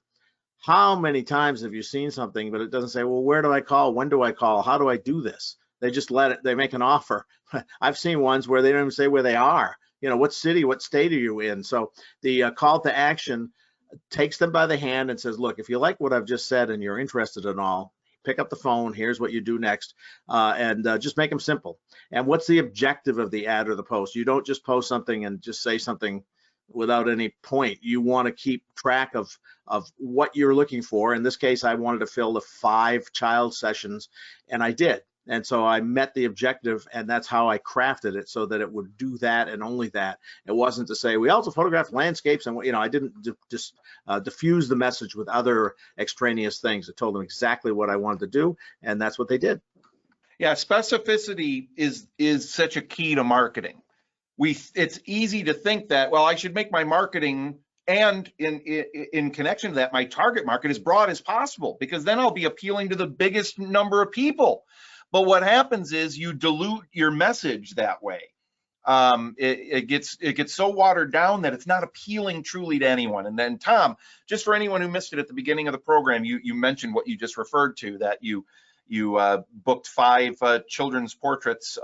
How many times have you seen something, but it doesn't say, well, where do I call? When do I call? How do I do this? They just let it, they make an offer. I've seen ones where they don't even say where they are. You know, what city, what state are you in? So the call to action takes them by the hand and says, look, if you like what I've just said and you're interested in all, pick up the phone, here's what you do next, and just make them simple. And what's the objective of the ad or the post? You don't just post something and just say something without any point. You want to keep track of what you're looking for. In this case, I wanted to fill the 5 child sessions, and I did. And so I met the objective, and that's how I crafted it so that it would do that and only that. It wasn't to say, we also photograph landscapes, and, you know, I didn't just diffuse the message with other extraneous things. I told them exactly what I wanted to do, and that's what they did. Yeah, specificity is such a key to marketing. It's easy to think that, well, I should make my marketing and in connection to that, my target market as broad as possible, because then I'll be appealing to the biggest number of people. But what happens is you dilute your message that way. It gets so watered down that it's not appealing truly to anyone. And then, Tom, just for anyone who missed it at the beginning of the program, you mentioned what you just referred to, that you booked 5 children's portraits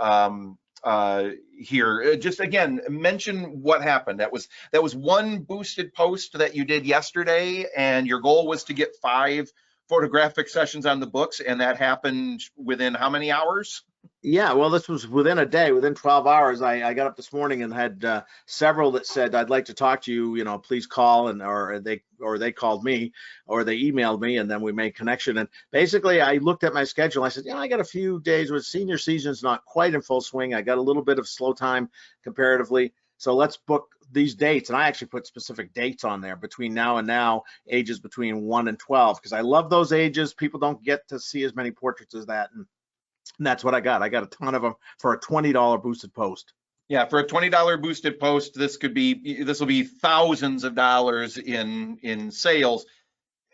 here. Just again, mention what happened. That was one boosted post that you did yesterday, and your goal was to get 5 photographic sessions on the books, and that happened within how many hours? Yeah, well, this was within a day, within 12 hours. I got up this morning and had several that said, I'd like to talk to you, you know, please call, and or they called me, or they emailed me, and then we made connection. And basically I looked at my schedule. I said, I got a few days with senior season's not quite in full swing. I got a little bit of slow time comparatively. So let's book these dates. And I actually put specific dates on there between now and now, ages between 1 and 12, because I love those ages. People don't get to see as many portraits as that. And that's what I got. I got a ton of them for a $20 boosted post. Yeah, for a $20 boosted post, this will be thousands of dollars in sales.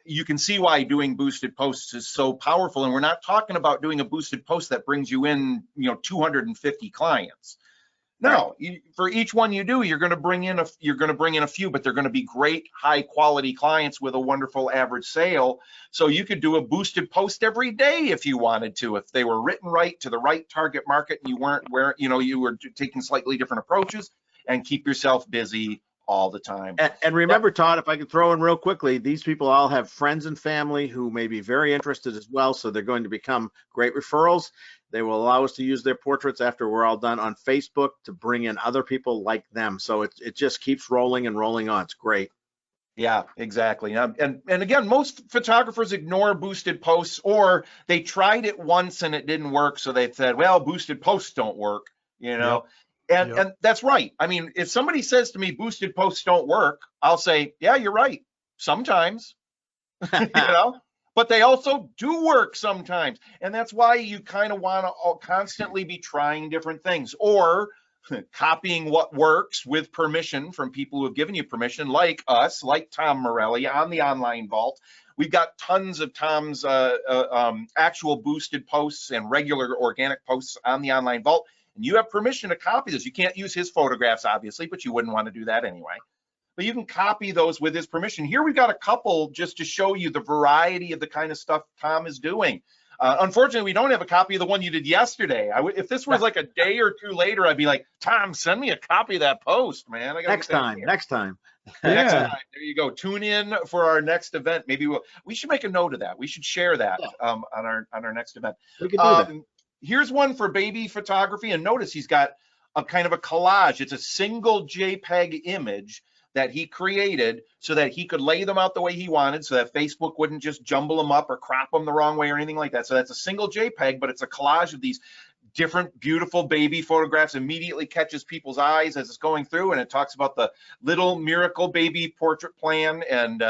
You can see why doing boosted posts is so powerful. And we're not talking about doing a boosted post that brings you in, 250 clients. No, for each one you do, you're going to bring in a few, but they're going to be great, high quality clients with a wonderful average sale. So you could do a boosted post every day if you wanted to, if they were written right to the right target market, and you were taking slightly different approaches, and keep yourself busy all the time. And remember, Todd, if I could throw in real quickly, these people all have friends and family who may be very interested as well. So they're going to become great referrals. They will allow us to use their portraits after we're all done on Facebook to bring in other people like them. So it just keeps rolling and rolling on. It's great. Yeah, exactly. And again, most photographers ignore boosted posts, or they tried it once and it didn't work. So they said, well, boosted posts don't work, Yep. And that's right. I mean, if somebody says to me, boosted posts don't work, I'll say, yeah, you're right. Sometimes, but they also do work sometimes. And that's why you kind of want to constantly be trying different things, or copying what works with permission from people who have given you permission, like us, like Tom Morelli on the Online Vault. We've got tons of Tom's actual boosted posts and regular organic posts on the Online Vault. And you have permission to copy this. You can't use his photographs, obviously, but you wouldn't want to do that anyway. But you can copy those with his permission. Here we've got a couple just to show you the variety of the kind of stuff Tom is doing. Unfortunately, we don't have a copy of the one you did yesterday. If this was like a day or two later, I'd be like, Tom, send me a copy of that post, man. Next time. Next time. There you go. Tune in for our next event. Maybe we should make a note of that. We should share that on our next event. We could do that. Here's one for baby photography, and notice he's got a kind of a collage. It's a single JPEG image that he created so that he could lay them out the way he wanted, so that Facebook wouldn't just jumble them up or crop them the wrong way or anything like that. So that's a single JPEG, but it's a collage of these different beautiful baby photographs. Immediately catches people's eyes as it's going through, and it talks about the little miracle baby portrait plan. And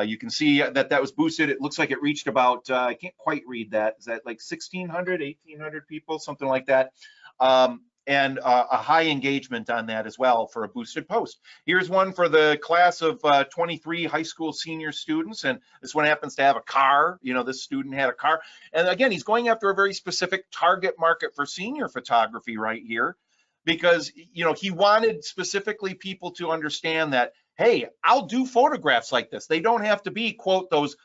you can see that was boosted. It looks like it reached about, I can't quite read that. Is that like 1,600, 1,800 people, something like that? And a high engagement on that as well for a boosted post. Here's one for the class of 23 high school senior students, and this one happens to have a car. You know, this student had a car. And again, he's going after a very specific target market for senior photography right here, because, you know, he wanted specifically people to understand that, hey, I'll do photographs like this. They don't have to be, quote, those,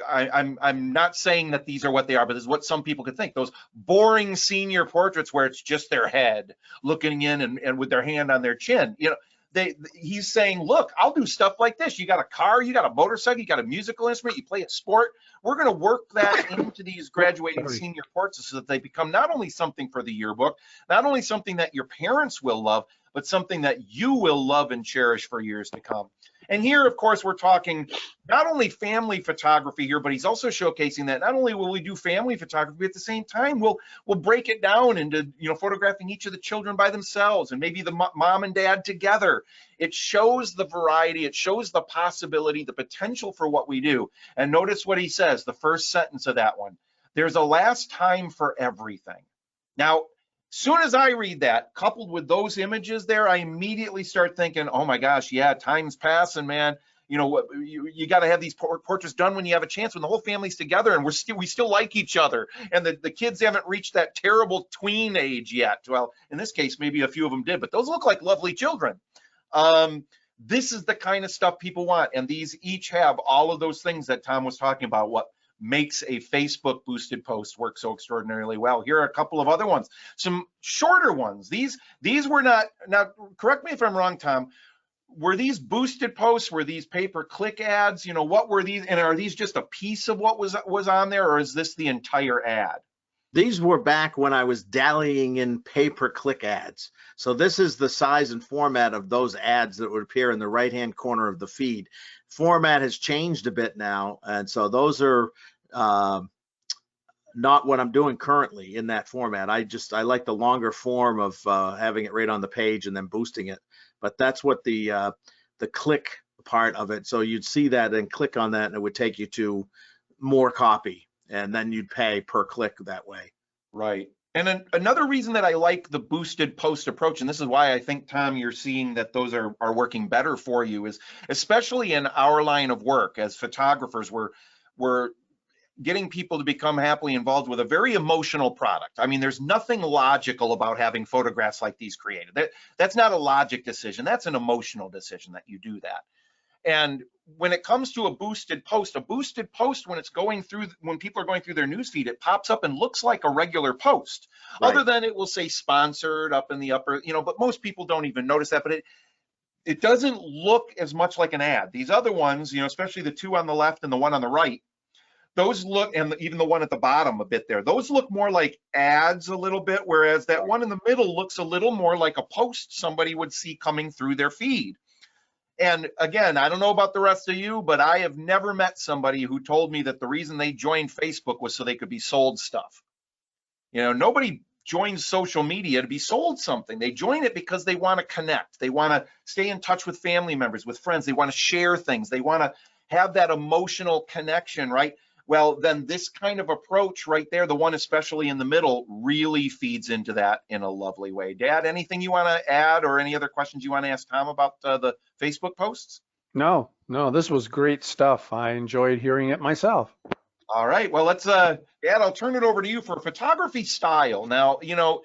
I'm not saying that these are what they are, but this is what some people could think. Those boring senior portraits where it's just their head looking in and with their hand on their chin. You know, he's saying, look, I'll do stuff like this. You got a car, you got a motorcycle, you got a musical instrument, you play a sport. We're going to work that into these graduating senior portraits so that they become not only something for the yearbook, not only something that your parents will love, but something that you will love and cherish for years to come. And here, of course, we're talking not only family photography here, but he's also showcasing that not only will we do family photography, but at the same time, we'll break it down into, you know, photographing each of the children by themselves and maybe the mom and dad together. It shows the variety, it shows the possibility, the potential for what we do. And notice what he says, the first sentence of that one. There's a last time for everything. Now, soon as I read that, coupled with those images there, I immediately start thinking, oh my gosh, yeah, time's passing, man. You know, you got to have these portraits done when you have a chance, when the whole family's together and we still like each other. And the kids haven't reached that terrible tween age yet. Well, in this case, maybe a few of them did, but those look like lovely children. This is the kind of stuff people want. And these each have all of those things that Tom was talking about, what makes a Facebook boosted post work so extraordinarily well. Here are a couple of other ones, some shorter ones. These were not, now correct me if I'm wrong, Tom, were these boosted posts, were these pay-per-click ads? You know, what were these, and are these just a piece of what was on there, or is this the entire ad? These were back when I was dallying in pay-per-click ads. So this is the size and format of those ads that would appear in the right-hand corner of the feed. Format has changed a bit now, and so those are not what I'm doing currently in that format. I like the longer form of having it right on the page and then boosting it. But that's what the click part of it. So you'd see that and click on that, and it would take you to more copy, and then you'd pay per click that way. Right. And then another reason that I like the boosted post approach, and this is why I think, Tom, you're seeing that those are working better for you, is especially in our line of work as photographers, we're getting people to become happily involved with a very emotional product. I mean, there's nothing logical about having photographs like these created. That's not a logic decision. That's an emotional decision that you do that. And when it comes to a boosted post, when it's going through, when people are going through their newsfeed, it pops up and looks like a regular post. Right. Other than it will say sponsored up in the upper, you know, but most people don't even notice that. But it doesn't look as much like an ad. These other ones, you know, especially the two on the left and the one on the right, those look, and even the one at the bottom a bit there, those look more like ads a little bit, whereas that one in the middle looks a little more like a post somebody would see coming through their feed. And again, I don't know about the rest of you, but I have never met somebody who told me that the reason they joined Facebook was so they could be sold stuff. You know, nobody joins social media to be sold something. They join it because they want to connect. They want to stay in touch with family members, with friends. They want to share things. They want to have that emotional connection, right? Well, then this kind of approach right there, the one especially in the middle, really feeds into that in a lovely way. Dad, anything you want to add or any other questions you want to ask Tom about the Facebook posts? No, this was great stuff. I enjoyed hearing it myself. All right, well, let's, Dad, I'll turn it over to you for photography style. Now, you know,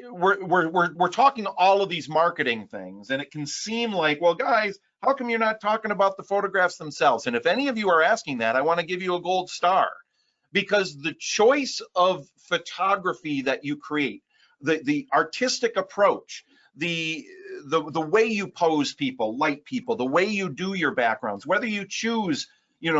we're talking all of these marketing things, and it can seem like, well, guys, how come you're not talking about the photographs themselves? And if any of you are asking that, I want to give you a gold star, because the choice of photography that you create, the artistic approach, the way you pose people, light people, the way you do your backgrounds, whether you choose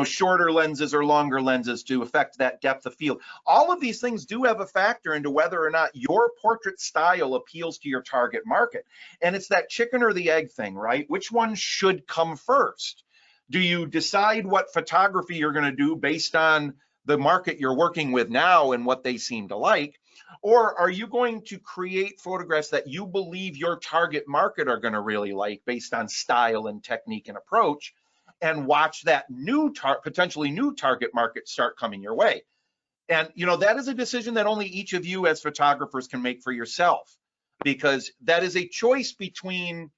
shorter lenses or longer lenses to affect that depth of field. All of these things do have a factor into whether or not your portrait style appeals to your target market. And it's that chicken or the egg thing, right? Which one should come first? Do you decide what photography you're going to do based on the market you're working with now and what they seem to like? Or are you going to create photographs that you believe your target market are going to really like based on style and technique and approach, and watch that potentially new target market start coming your way? And that is a decision that only each of you as photographers can make for yourself, because that is a choice between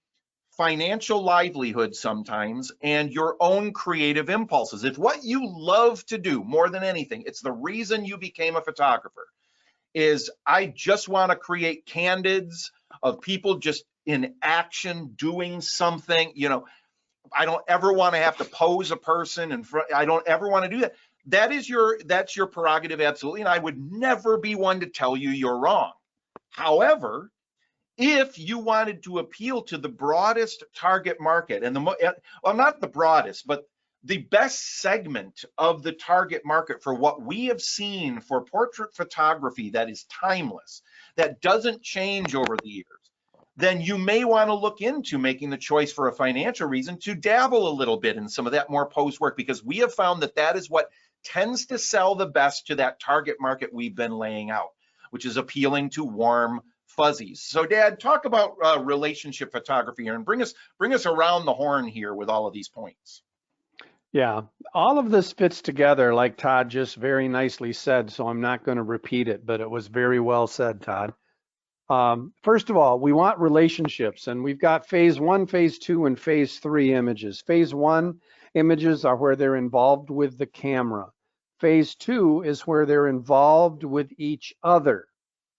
financial livelihood sometimes and your own creative impulses. If what you love to do more than anything, it's the reason you became a photographer, is I just want to create candids of people just in action doing something. I don't ever want to have to pose a person in front. I don't ever want to do that. That's your prerogative, absolutely. And I would never be one to tell you you're wrong. However, if you wanted to appeal to the broadest target market, and not the broadest, but the best segment of the target market for what we have seen for portrait photography that is timeless, that doesn't change over the years, then you may want to look into making the choice for a financial reason to dabble a little bit in some of that more pose work, because we have found that is what tends to sell the best to that target market we've been laying out, which is appealing to warm fuzzies. So Dad, talk about relationship photography here and bring us around the horn here with all of these points. Yeah, all of this fits together like Todd just very nicely said, so I'm not going to repeat it, but it was very well said, Todd. First of all, we want relationships, and we've got phase 1, phase 2, and phase 3 images. Phase 1 images are where they're involved with the camera. Phase 2 is where they're involved with each other,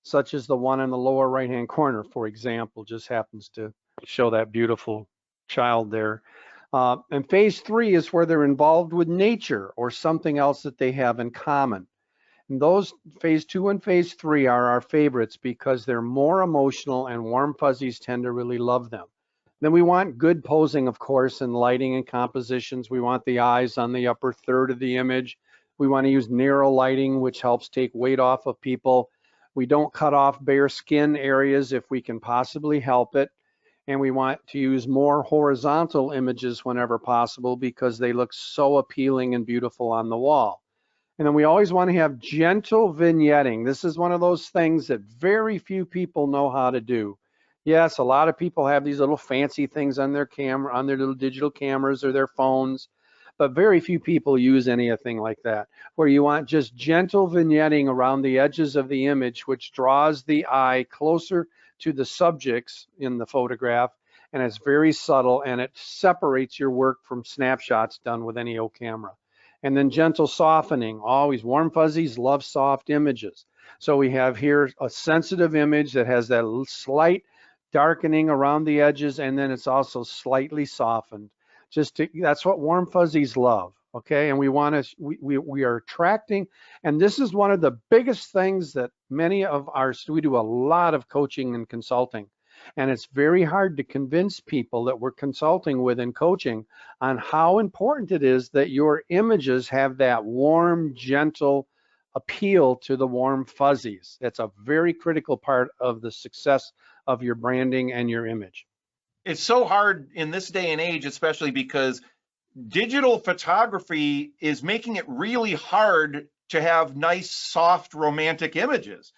such as the one in the lower right-hand corner, for example, just happens to show that beautiful child there. And phase 3 is where they're involved with nature or something else that they have in common. And those phase 2 and phase 3 are our favorites because they're more emotional, and warm fuzzies tend to really love them. Then we want good posing, of course, and lighting and compositions. We want the eyes on the upper third of the image. We want to use narrow lighting, which helps take weight off of people. We don't cut off bare skin areas if we can possibly help it. And we want to use more horizontal images whenever possible because they look so appealing and beautiful on the wall. And then we always want to have gentle vignetting. This is one of those things that very few people know how to do. Yes, a lot of people have these little fancy things on their camera, on their little digital cameras or their phones, but very few people use anything like that, where you want just gentle vignetting around the edges of the image, which draws the eye closer to the subjects in the photograph, and it's very subtle, and it separates your work from snapshots done with any old camera. And then gentle softening. Always, warm fuzzies love soft images. So we have here a sensitive image that has that slight darkening around the edges, and then it's also slightly softened. That's what warm fuzzies love. Okay, and we are attracting, and this is one of the biggest things that we do a lot of coaching and consulting, and it's very hard to convince people that we're consulting with and coaching on how important it is that your images have that warm, gentle appeal to the warm fuzzies. That's a very critical part of the success of your branding and your image. It's so hard in this day and age, especially because digital photography is making it really hard to have nice, soft, romantic images.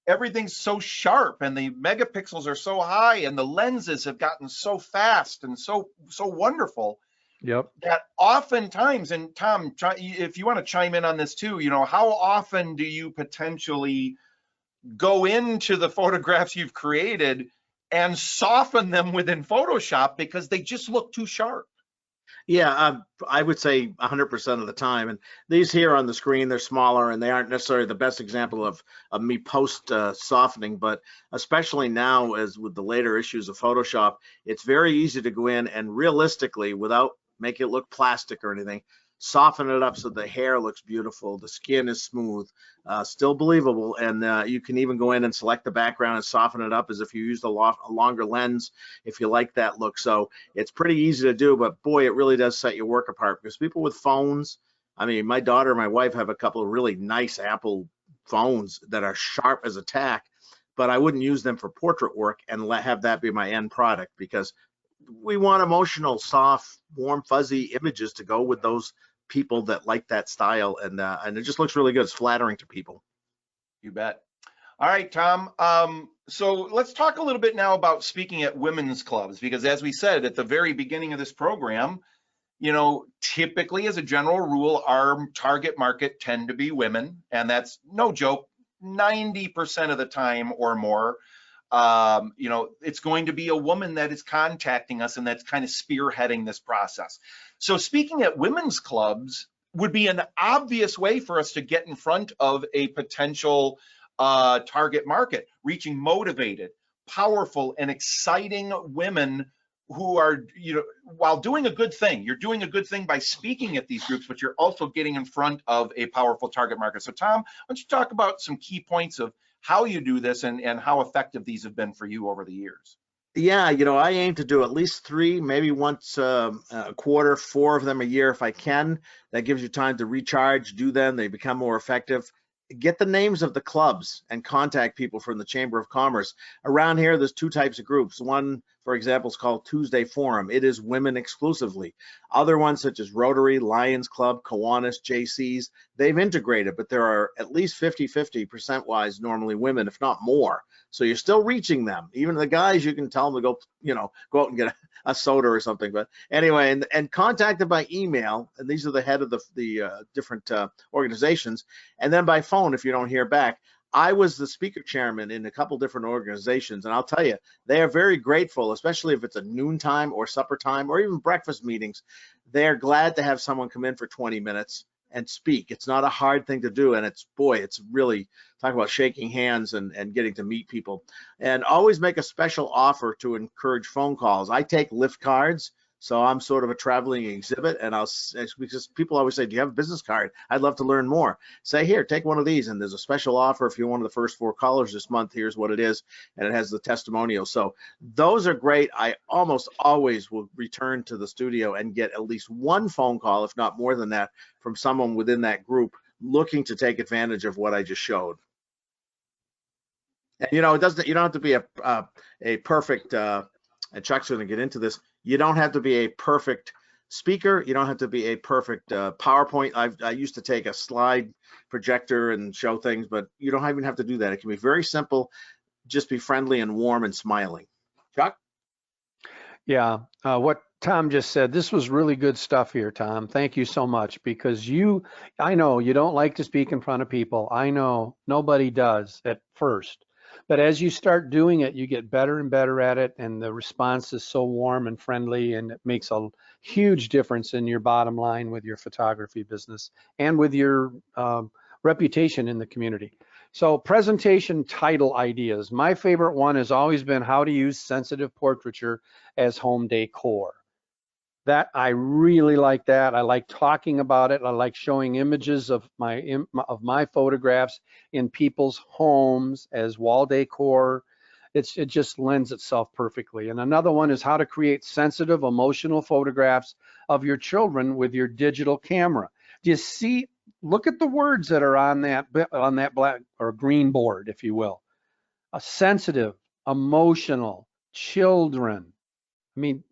Everything's so sharp, and the megapixels are so high, and the lenses have gotten so fast and so wonderful. Yep. That oftentimes, and Tom, if you want to chime in on this too, how often do you potentially go into the photographs you've created and soften them within Photoshop because they just look too sharp? Yeah, I would say 100% of the time. And these here on the screen, they're smaller, and they aren't necessarily the best example of me post softening, but especially now, as with the later issues of Photoshop, it's very easy to go in and realistically, without make it look plastic or anything, soften it up so the hair looks beautiful, the skin is smooth, still believable, and you can even go in and select the background and soften it up as if you used a longer lens if you like that look. So it's pretty easy to do, but boy, it really does set your work apart, because people with phones, I mean, my daughter and my wife have a couple of really nice Apple phones that are sharp as a tack, but I wouldn't use them for portrait work and have that be my end product, because we want emotional, soft, warm, fuzzy images to go with those people that like that style, and it just looks really good. It's flattering to people. You bet. All right, Tom. So let's talk a little bit now about speaking at women's clubs, because as we said at the very beginning of this program, you know, typically as a general rule, our target market tend to be women, and that's no joke, 90% of the time or more. You know, it's going to be a woman that is contacting us and that's kind of spearheading this process. So speaking at women's clubs would be an obvious way for us to get in front of a potential target market, reaching motivated, powerful, and exciting women who are, you know, while doing a good thing. You're doing a good thing by speaking at these groups, but you're also getting in front of a powerful target market. So Tom, why don't you talk about some key points of how you do this and how effective these have been for you over the years? Yeah, you know, I aim to do at least 3, maybe once a quarter, 4 of them a year if I can. That gives you time to recharge, do them, they become more effective. Get the names of the clubs and contact people from the Chamber of Commerce. Around here, there's 2 types of groups. One, for example, is called Tuesday Forum. It is women exclusively. Other ones, such as Rotary, Lions Club, Kiwanis, JC's, they've integrated, but there are at least 50-50% wise normally women, if not more. So you're still reaching them. Even the guys, you can tell them to go, you know, go out and get a soda or something. But anyway, and contact them by email. And these are the head of the different organizations. And then by phone, if you don't hear back. I was the speaker chairman in a couple different organizations, and I'll tell you, they are very grateful, especially if it's a noontime or supper time or even breakfast meetings. They're glad to have someone come in for 20 minutes and speak. It's not a hard thing to do, and it's, boy, it's really, talk about shaking hands and getting to meet people. And always make a special offer to encourage phone calls. I take Lyft cards. So I'm sort of a traveling exhibit, and because people always say, do you have a business card? I'd love to learn more. Say, here, take one of these, and there's a special offer if you're one of the first 4 callers this month. Here's what it is, and it has the testimonial. So those are great. I almost always will return to the studio and get at least 1 phone call, if not more than that, from someone within that group looking to take advantage of what I just showed. And, you know, it doesn't, you don't have to be a perfect, and Chuck's going to get into this. You don't have to be a perfect speaker. You don't have to be a perfect PowerPoint. I used to take a slide projector and show things, but you don't even have to do that. It can be very simple. Just be friendly and warm and smiling. Chuck? Yeah, what Tom just said, this was really good stuff here, Tom. Thank you so much, because I know you don't like to speak in front of people. I know nobody does at first. But as you start doing it, you get better and better at it, and the response is so warm and friendly, and it makes a huge difference in your bottom line with your photography business and with your reputation in the community. So presentation title ideas. My favorite one has always been how to use sensitive portraiture as home decor. That I really like that. I like talking about it. I like showing images of my photographs in people's homes as wall decor. It just lends itself perfectly. And another one is how to create sensitive, emotional photographs of your children with your digital camera. Do you see? Look at the words that are on that black or green board, if you will. A sensitive, emotional, children. I mean,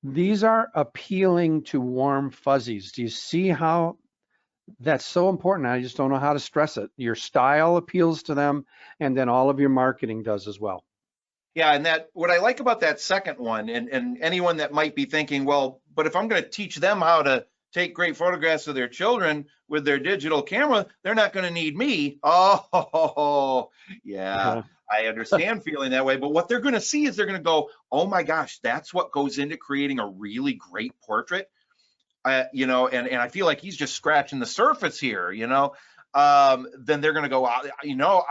these are appealing to warm fuzzies. Do you see how that's so important? I just don't know how to stress it. Your style appeals to them, and then all of your marketing does as well. Yeah, and that what I like about that second one, and anyone that might be thinking, well, but if I'm going to teach them how to take great photographs of their children with their digital camera, they're not going to need me. Oh, yeah. I understand feeling that way, but what they're going to see is they're going to go, oh my gosh, that's what goes into creating a really great portrait. You know, and I feel like he's just scratching the surface here, you know. Then they're going to go, you know,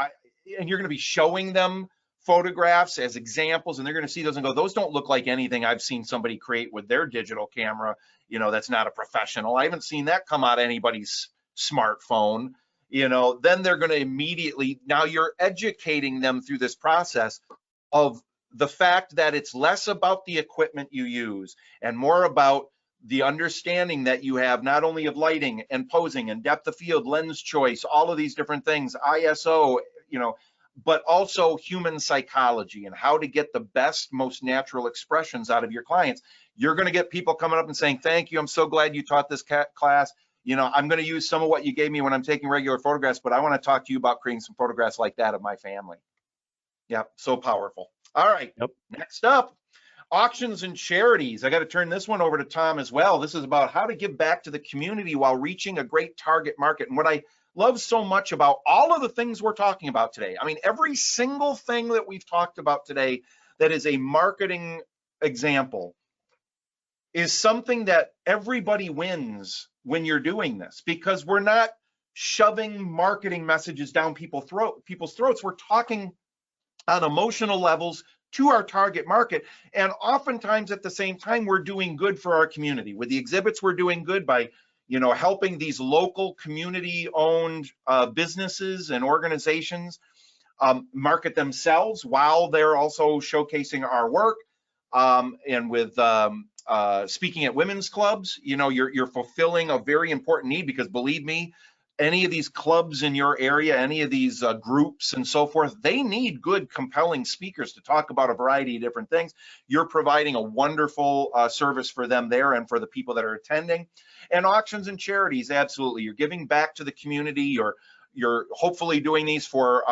and you're going to be showing them photographs as examples, and they're going to see those and go, those don't look like anything I've seen somebody create with their digital camera. That's not a professional. I haven't seen that come out of anybody's smartphone. Then they're going to immediately, now you're educating them through this process of the fact that it's less about the equipment you use and more about the understanding that you have, not only of lighting and posing and depth of field, lens choice, all of these different things, ISO, but also human psychology and how to get the best, most natural expressions out of your clients. You're going to get people coming up and saying, thank you, I'm so glad you taught this class. I'm going to use some of what you gave me when I'm taking regular photographs, but I want to talk to you about creating some photographs like that of my family. Yeah, so powerful. All right, Yep. Next up, auctions and charities. I got to turn this one over to Tom as well. This is about how to give back to the community while reaching a great target market. And what I love so much about all of the things we're talking about today, I mean, every single thing that we've talked about today that is a marketing example is something that everybody wins when you're doing this, because we're not shoving marketing messages down people's throats. We're talking on emotional levels to our target market. And oftentimes at the same time, we're doing good for our community. With the exhibits, we're doing good by, helping these local community-owned businesses and organizations market themselves while they're also showcasing our work. And with speaking at women's clubs, you're fulfilling a very important need, because believe me, any of these clubs in your area, any of these groups and so forth, they need good, compelling speakers to talk about a variety of different things. You're providing a wonderful service for them there and for the people that are attending. And auctions and charities, absolutely. You're giving back to the community. You're hopefully doing these for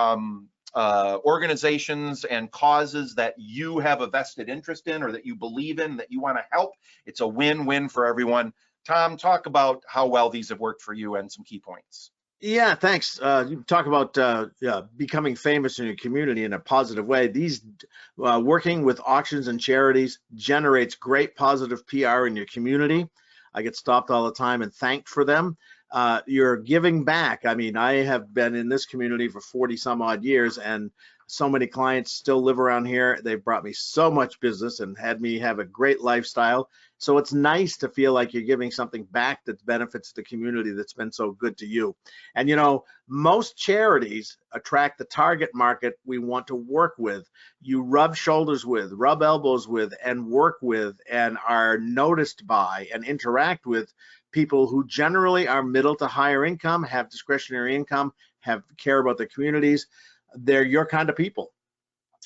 organizations and causes that you have a vested interest in or that you believe in, that you want to help. It's a win-win for everyone. Tom, talk about how well these have worked for you and some key points. Yeah, thanks. You talk about becoming famous in your community in a positive way. These working with auctions and charities generates great positive PR in your community. I get stopped all the time and thanked for them. You're giving back. I mean, I have been in this community for 40 some odd years, and so many clients still live around here. They've brought me so much business and had me have a great lifestyle. So it's nice to feel like you're giving something back that benefits the community that's been so good to you. And most charities attract the target market we want to work with. You rub shoulders with, rub elbows with, and work with, and are noticed by and interact with people who generally are middle to higher income, have discretionary income, care about their communities. They're your kind of people,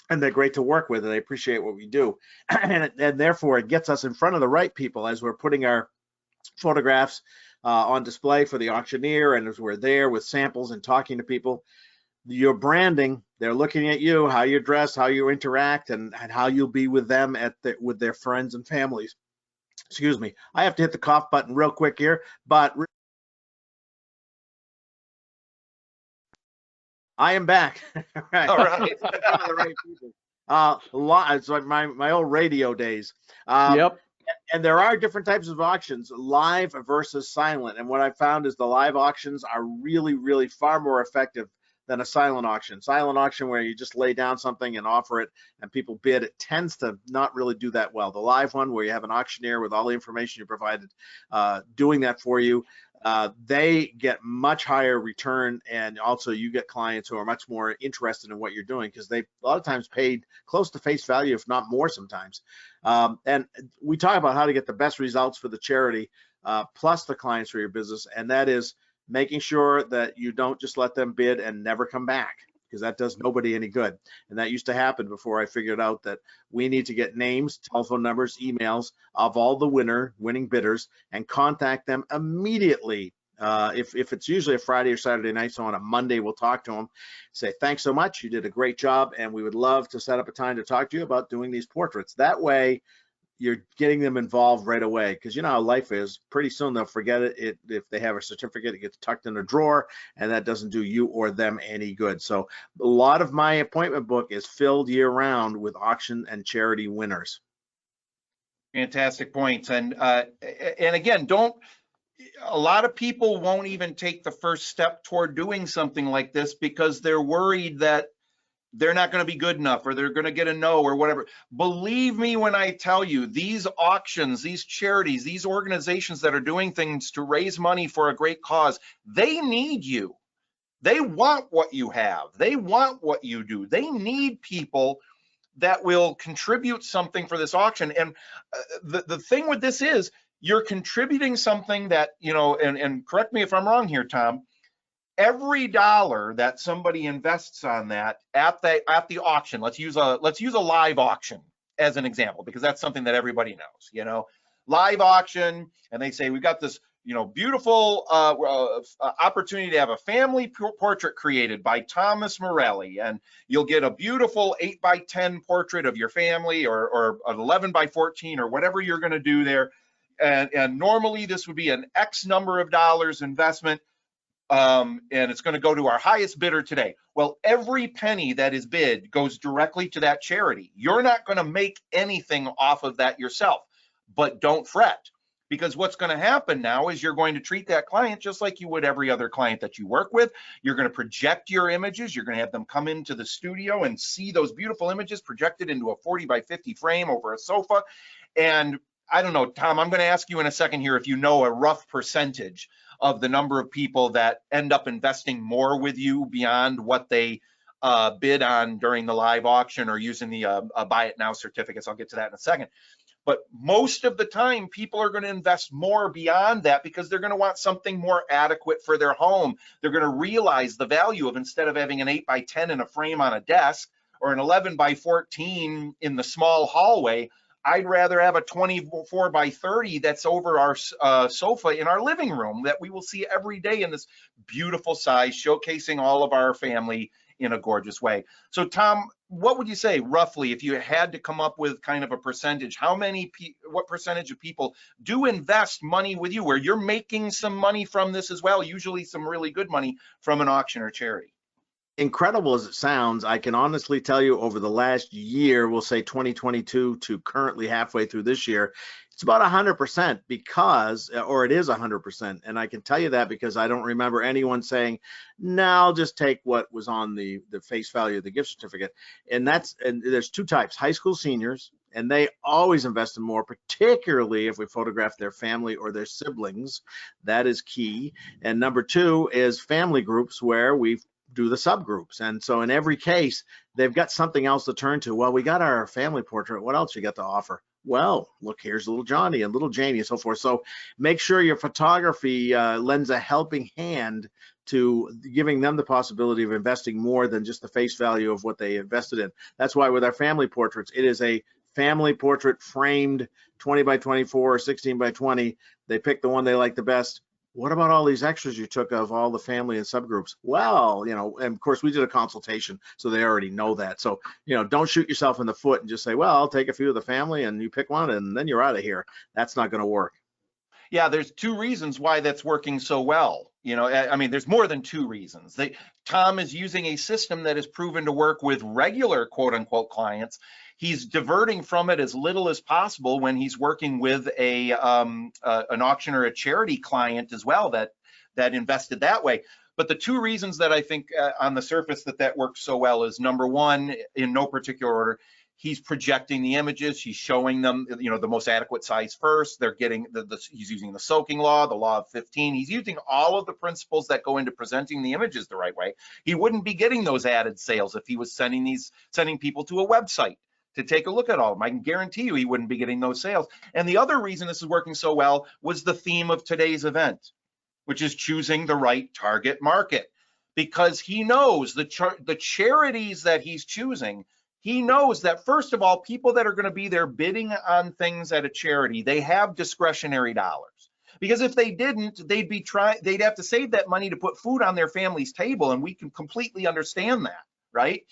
and they're great to work with, and they appreciate what we do. And therefore, it gets us in front of the right people as we're putting our photographs on display for the auctioneer, and as we're there with samples and talking to people. Your branding, they're looking at you, how you dress, how you interact, and how you'll be with them with their friends and families. Excuse me. I have to hit the cough button real quick here, but I am back. Right. All right. The right people. It's like my old radio days. Yep. And there are different types of auctions, live versus silent. And what I found is the live auctions are really, really far more effective than a silent auction. Silent auction, where you just lay down something and offer it and people bid, it tends to not really do that well. The live one, where you have an auctioneer with all the information you provided doing that for you, they get much higher return, and also you get clients who are much more interested in what you're doing, because they a lot of times paid close to face value, if not more sometimes. And we talk about how to get the best results for the charity plus the clients for your business, and that is making sure that you don't just let them bid and never come back, because that does nobody any good. And that used to happen before I figured out that we need to get names, telephone numbers, emails of all the winning bidders and contact them immediately. If it's usually a Friday or Saturday night, so on a Monday, we'll talk to them, say, thanks so much, you did a great job, and we would love to set up a time to talk to you about doing these portraits. That way, you're getting them involved right away, because you know how life is. Pretty soon they'll forget it. If they have a certificate, it gets tucked in a drawer, and that doesn't do you or them any good. So a lot of my appointment book is filled year round with auction and charity winners. Fantastic points. And again, a lot of people won't even take the first step toward doing something like this because they're worried that they're not going to be good enough, or they're going to get a no, or whatever. Believe me when I tell you, these auctions, these charities, these organizations that are doing things to raise money for a great cause, they need you. They want what you have. They want what you do. They need people that will contribute something for this auction. And the thing with this is, you're contributing something that, you know, and correct me if I'm wrong here, Tom, every dollar that somebody invests on that at the auction, let's use a live auction as an example, because that's something that everybody knows, you know, live auction, and they say we've got this, you know, beautiful opportunity to have a family portrait created by Thomas Morelli, and you'll get a beautiful 8x10 portrait of your family, or an 11x14, or whatever you're going to do there. And normally this would be an X number of dollars investment. And it's going to go to our highest bidder today. Well, every penny that is bid goes directly to that charity. You're not going to make anything off of that yourself, but don't fret, because what's going to happen now is you're going to treat that client just like you would every other client that you work with. You're going to project your images. You're going to have them come into the studio and see those beautiful images projected into a 40x50 frame over a sofa. And I don't know, Tom, I'm going to ask you in a second here if you know a rough percentage of the number of people that end up investing more with you beyond what they bid on during the live auction, or using the buy it now certificates. I'll get to that in a second. But most of the time, people are going to invest more beyond that, because they're going to want something more adequate for their home. They're going to realize the value of, instead of having an 8x10 in a frame on a desk, or an 11x14 in the small hallway, I'd rather have a 24x30 that's over our sofa in our living room that we will see every day in this beautiful size, showcasing all of our family in a gorgeous way. So Tom, what would you say roughly, if you had to come up with kind of a percentage, what percentage of people do invest money with you, where you're making some money from this as well, usually some really good money from an auction or charity? Incredible as it sounds, I can honestly tell you, over the last year, we'll say 2022 to currently halfway through this year, it's about 100%, or it is 100%. And I can tell you that because I don't remember anyone saying, no, I'll just take what was on the face value of the gift certificate. And there's two types: high school seniors, and they always invest in more, particularly if we photograph their family or their siblings. That is key. And number two is family groups, where we do the subgroups. And so in every case, they've got something else to turn to. Well, we got our family portrait. What else you got to offer? Well, look, here's little Johnny and little Jamie and so forth. So make sure your photography lends a helping hand to giving them the possibility of investing more than just the face value of what they invested in. That's why with our family portraits, it is a family portrait framed 20x24 or 16x20. They pick the one they like the best. What about all these extras you took of all the family and subgroups? Well, you know, and of course we did a consultation, so they already know that. So, you know, don't shoot yourself in the foot and just say, well, I'll take a few of the family and you pick one and then you're out of here. That's not going to work. Yeah, there's two reasons why that's working so well. You know, I mean, there's more than two reasons. Tom is using a system that is proven to work with regular quote unquote clients. He's diverting from it as little as possible when he's working with an auction or a charity client as well that invested that way. But the two reasons that I think on the surface that works so well is, number one, in no particular order, he's projecting the images. He's showing them, you know, the most adequate size first. They're getting he's using the soaking law, the law of 15. He's using all of the principles that go into presenting the images the right way. He wouldn't be getting those added sales if he was sending people to a website to take a look at all of them. I can guarantee you he wouldn't be getting those sales. And the other reason this is working so well was the theme of today's event, which is choosing the right target market, because he knows the charities that he's choosing. He knows that, first of all, people that are going to be there bidding on things at a charity, they have discretionary dollars. Because if they didn't, they'd have to save that money to put food on their family's table, and we can completely understand that, right?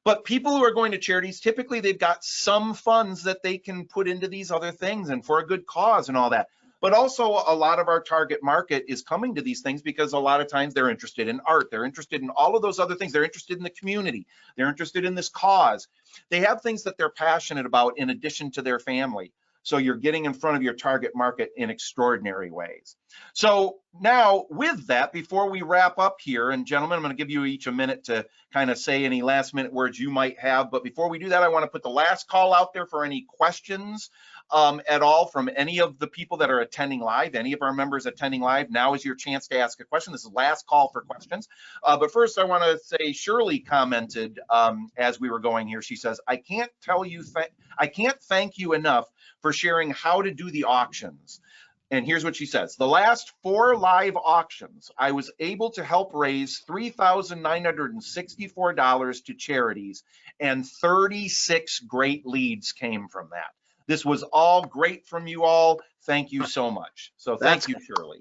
But people who are going to charities, typically they've got some funds that they can put into these other things and for a good cause and all that. But also a lot of our target market is coming to these things because a lot of times they're interested in art. They're interested in all of those other things. They're interested in the community. They're interested in this cause. They have things that they're passionate about in addition to their family. So you're getting in front of your target market in extraordinary ways. So now with that, before we wrap up here, and gentlemen, I'm going to give you each a minute to kind of say any last minute words you might have. But before we do that, I want to put the last call out there for any questions at all from any of the people that are attending live, any of our members attending live. Now is your chance to ask a question. This is last call for questions. But first, I want to say Shirley commented as we were going here. She says, I can't thank you enough for sharing how to do the auctions. And here's what she says. The last 4 live auctions, I was able to help raise $3,964 to charities, and 36 great leads came from that. This was all great from you all. Thank you so much. So thank you, Shirley.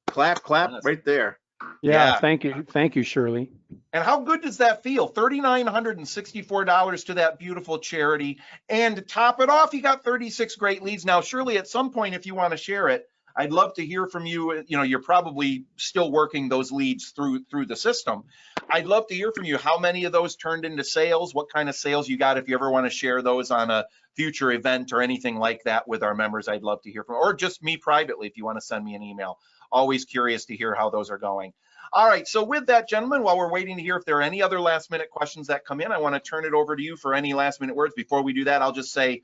Clap, clap, right there. Yeah, thank you. Thank you, Shirley. And how good does that feel? $3,964 to that beautiful charity. And to top it off, you got 36 great leads. Now, Shirley, at some point, if you want to share it, I'd love to hear from you. You know, you're probably still working those leads through the system. I'd love to hear from you. How many of those turned into sales? What kind of sales you got? If you ever want to share those on a future event or anything like that with our members, I'd love to hear from, or just me privately if you want to send me an email. Always curious to hear how those are going. All right, so with that, gentlemen, while we're waiting to hear if there are any other last minute questions that come in, I want to turn it over to you for any last minute words. Before we do that, I'll just say,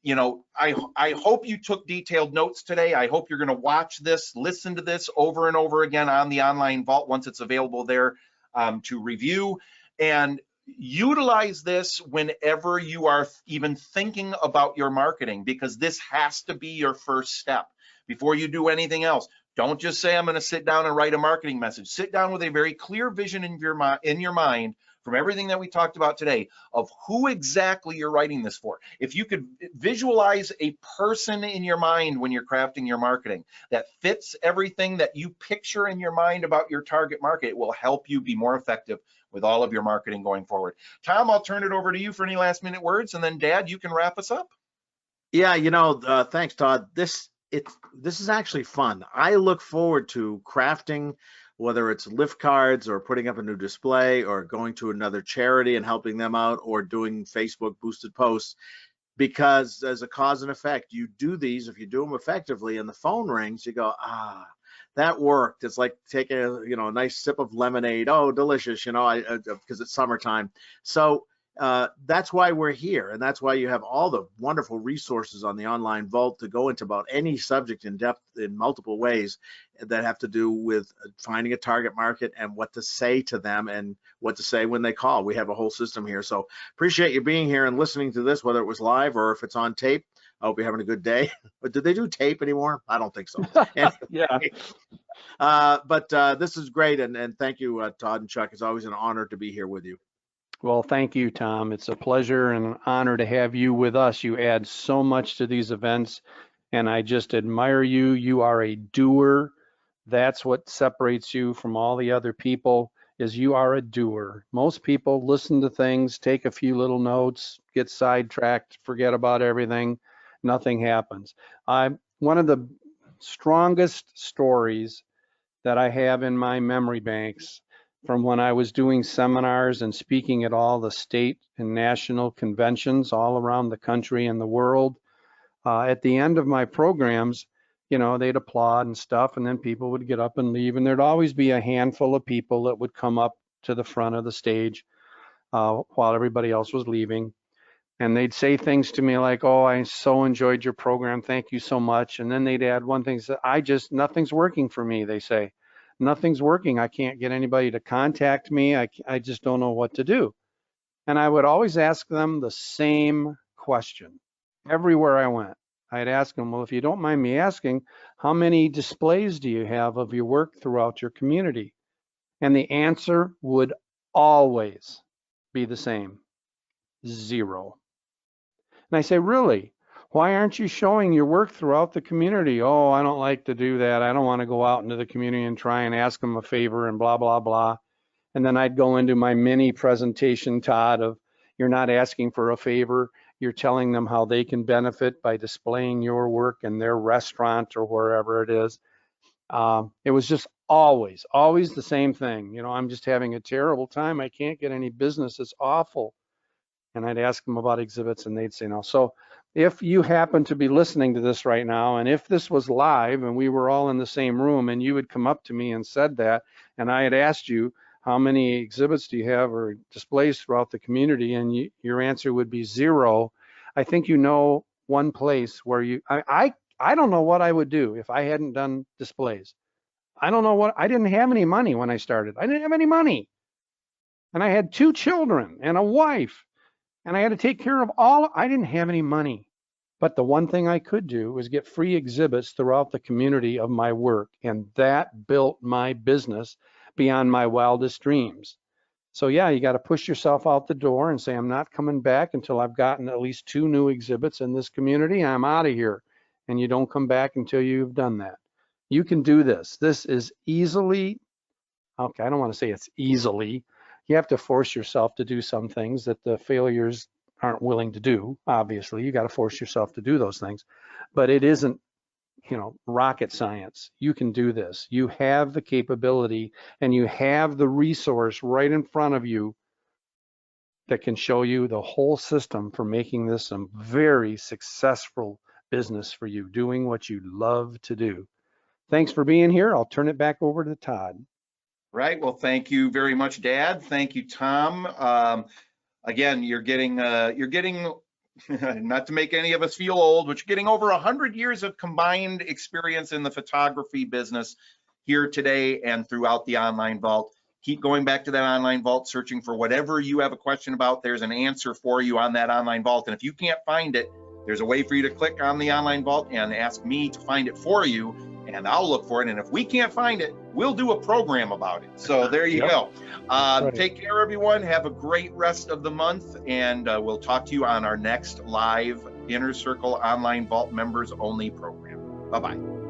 you know, I hope you took detailed notes today. I hope you're going to watch this, listen to this over and over again on the online vault once it's available there to review, and utilize this whenever you are even thinking about your marketing, because this has to be your first step before you do anything else. Don't just say, I'm going to sit down and write a marketing message. Sit down with a very clear vision in your mind from everything that we talked about today of who exactly you're writing this for. If you could visualize a person in your mind when you're crafting your marketing that fits everything that you picture in your mind about your target market, it will help you be more effective with all of your marketing going forward. Tom, I'll turn it over to you for any last minute words, and then Dad, you can wrap us up. Yeah, you know, thanks, Todd. This is actually fun. I look forward to crafting, whether it's lift cards or putting up a new display or going to another charity and helping them out or doing Facebook boosted posts, because as a cause and effect, you do these, if you do them effectively and the phone rings, you go, ah, that worked. It's like taking a nice sip of lemonade. Oh, delicious, because it's summertime. So that's why we're here, and that's why you have all the wonderful resources on the online vault to go into about any subject in depth in multiple ways that have to do with finding a target market and what to say to them and what to say when they call. We have a whole system here. So appreciate you being here and listening to this, whether it was live or if it's on tape. I hope you're having a good day. But do they do tape anymore? I don't think so. Yeah. But this is great, and thank you, Todd and Chuck. It's always an honor to be here with you. Well, thank you, Tom. It's a pleasure and an honor to have you with us. You add so much to these events, and I just admire you. You are a doer. That's what separates you from all the other people, is you are a doer. Most people listen to things, take a few little notes, get sidetracked, forget about everything. Nothing happens. One of the strongest stories that I have in my memory banks from when I was doing seminars and speaking at all the state and national conventions all around the country and the world. At the end of my programs, they'd applaud and stuff, and then people would get up and leave, and there'd always be a handful of people that would come up to the front of the stage while everybody else was leaving. And they'd say things to me like, oh, I so enjoyed your program. Thank you so much. And then they'd add one thing, nothing's working for me, they say. Nothing's working. I can't get anybody to contact me. I just don't know what to do. And I would always ask them the same question everywhere I went. I'd ask them, well, if you don't mind me asking, how many displays do you have of your work throughout your community? And the answer would always be the same: 0. And I say, really? Why aren't you showing your work throughout the community? Oh, I don't like to do that. I don't want to go out into the community and try and ask them a favor and blah, blah, blah. And then I'd go into my mini presentation, Todd, of you're not asking for a favor. You're telling them how they can benefit by displaying your work in their restaurant or wherever it is. It was just always the same thing. I'm just having a terrible time. I can't get any business. It's awful. And I'd ask them about exhibits and they'd say no. So if you happen to be listening to this right now, and if this was live and we were all in the same room and you had come up to me and said that, and I had asked you, how many exhibits do you have or displays throughout the community, and your answer would be 0, I think you know one place where I don't know what I would do if I hadn't done displays. I don't know what, I didn't have any money when I started. I didn't have any money. And I had 2 children and a wife, and I had to take care of I didn't have any money. But the one thing I could do was get free exhibits throughout the community of my work, and that built my business beyond my wildest dreams. So yeah, you got to push yourself out the door and say, I'm not coming back until I've gotten at least 2 new exhibits in this community, and I'm out of here. And you don't come back until you've done that. You can do this. This is easily, okay, I don't want to say it's easily. You have to force yourself to do some things that the failures aren't willing to do. Obviously, you got to force yourself to do those things, but it isn't, rocket science. You can do this. You have the capability and you have the resource right in front of you that can show you the whole system for making this a very successful business for you, doing what you love to do. Thanks for being here. I'll turn it back over to Todd. Right. Well, thank you very much, Dad. Thank you, Tom. Again, you're getting, not to make any of us feel old, but you're getting over 100 years of combined experience in the photography business here today and throughout the online vault. Keep going back to that online vault, searching for whatever you have a question about. There's an answer for you on that online vault. And if you can't find it, there's a way for you to click on the online vault and ask me to find it for you, and I'll look for it. And if we can't find it, we'll do a program about it. So there you go. Right. Take care, everyone. Have a great rest of the month, and we'll talk to you on our next live Inner Circle Online Vault members only program. Bye-bye.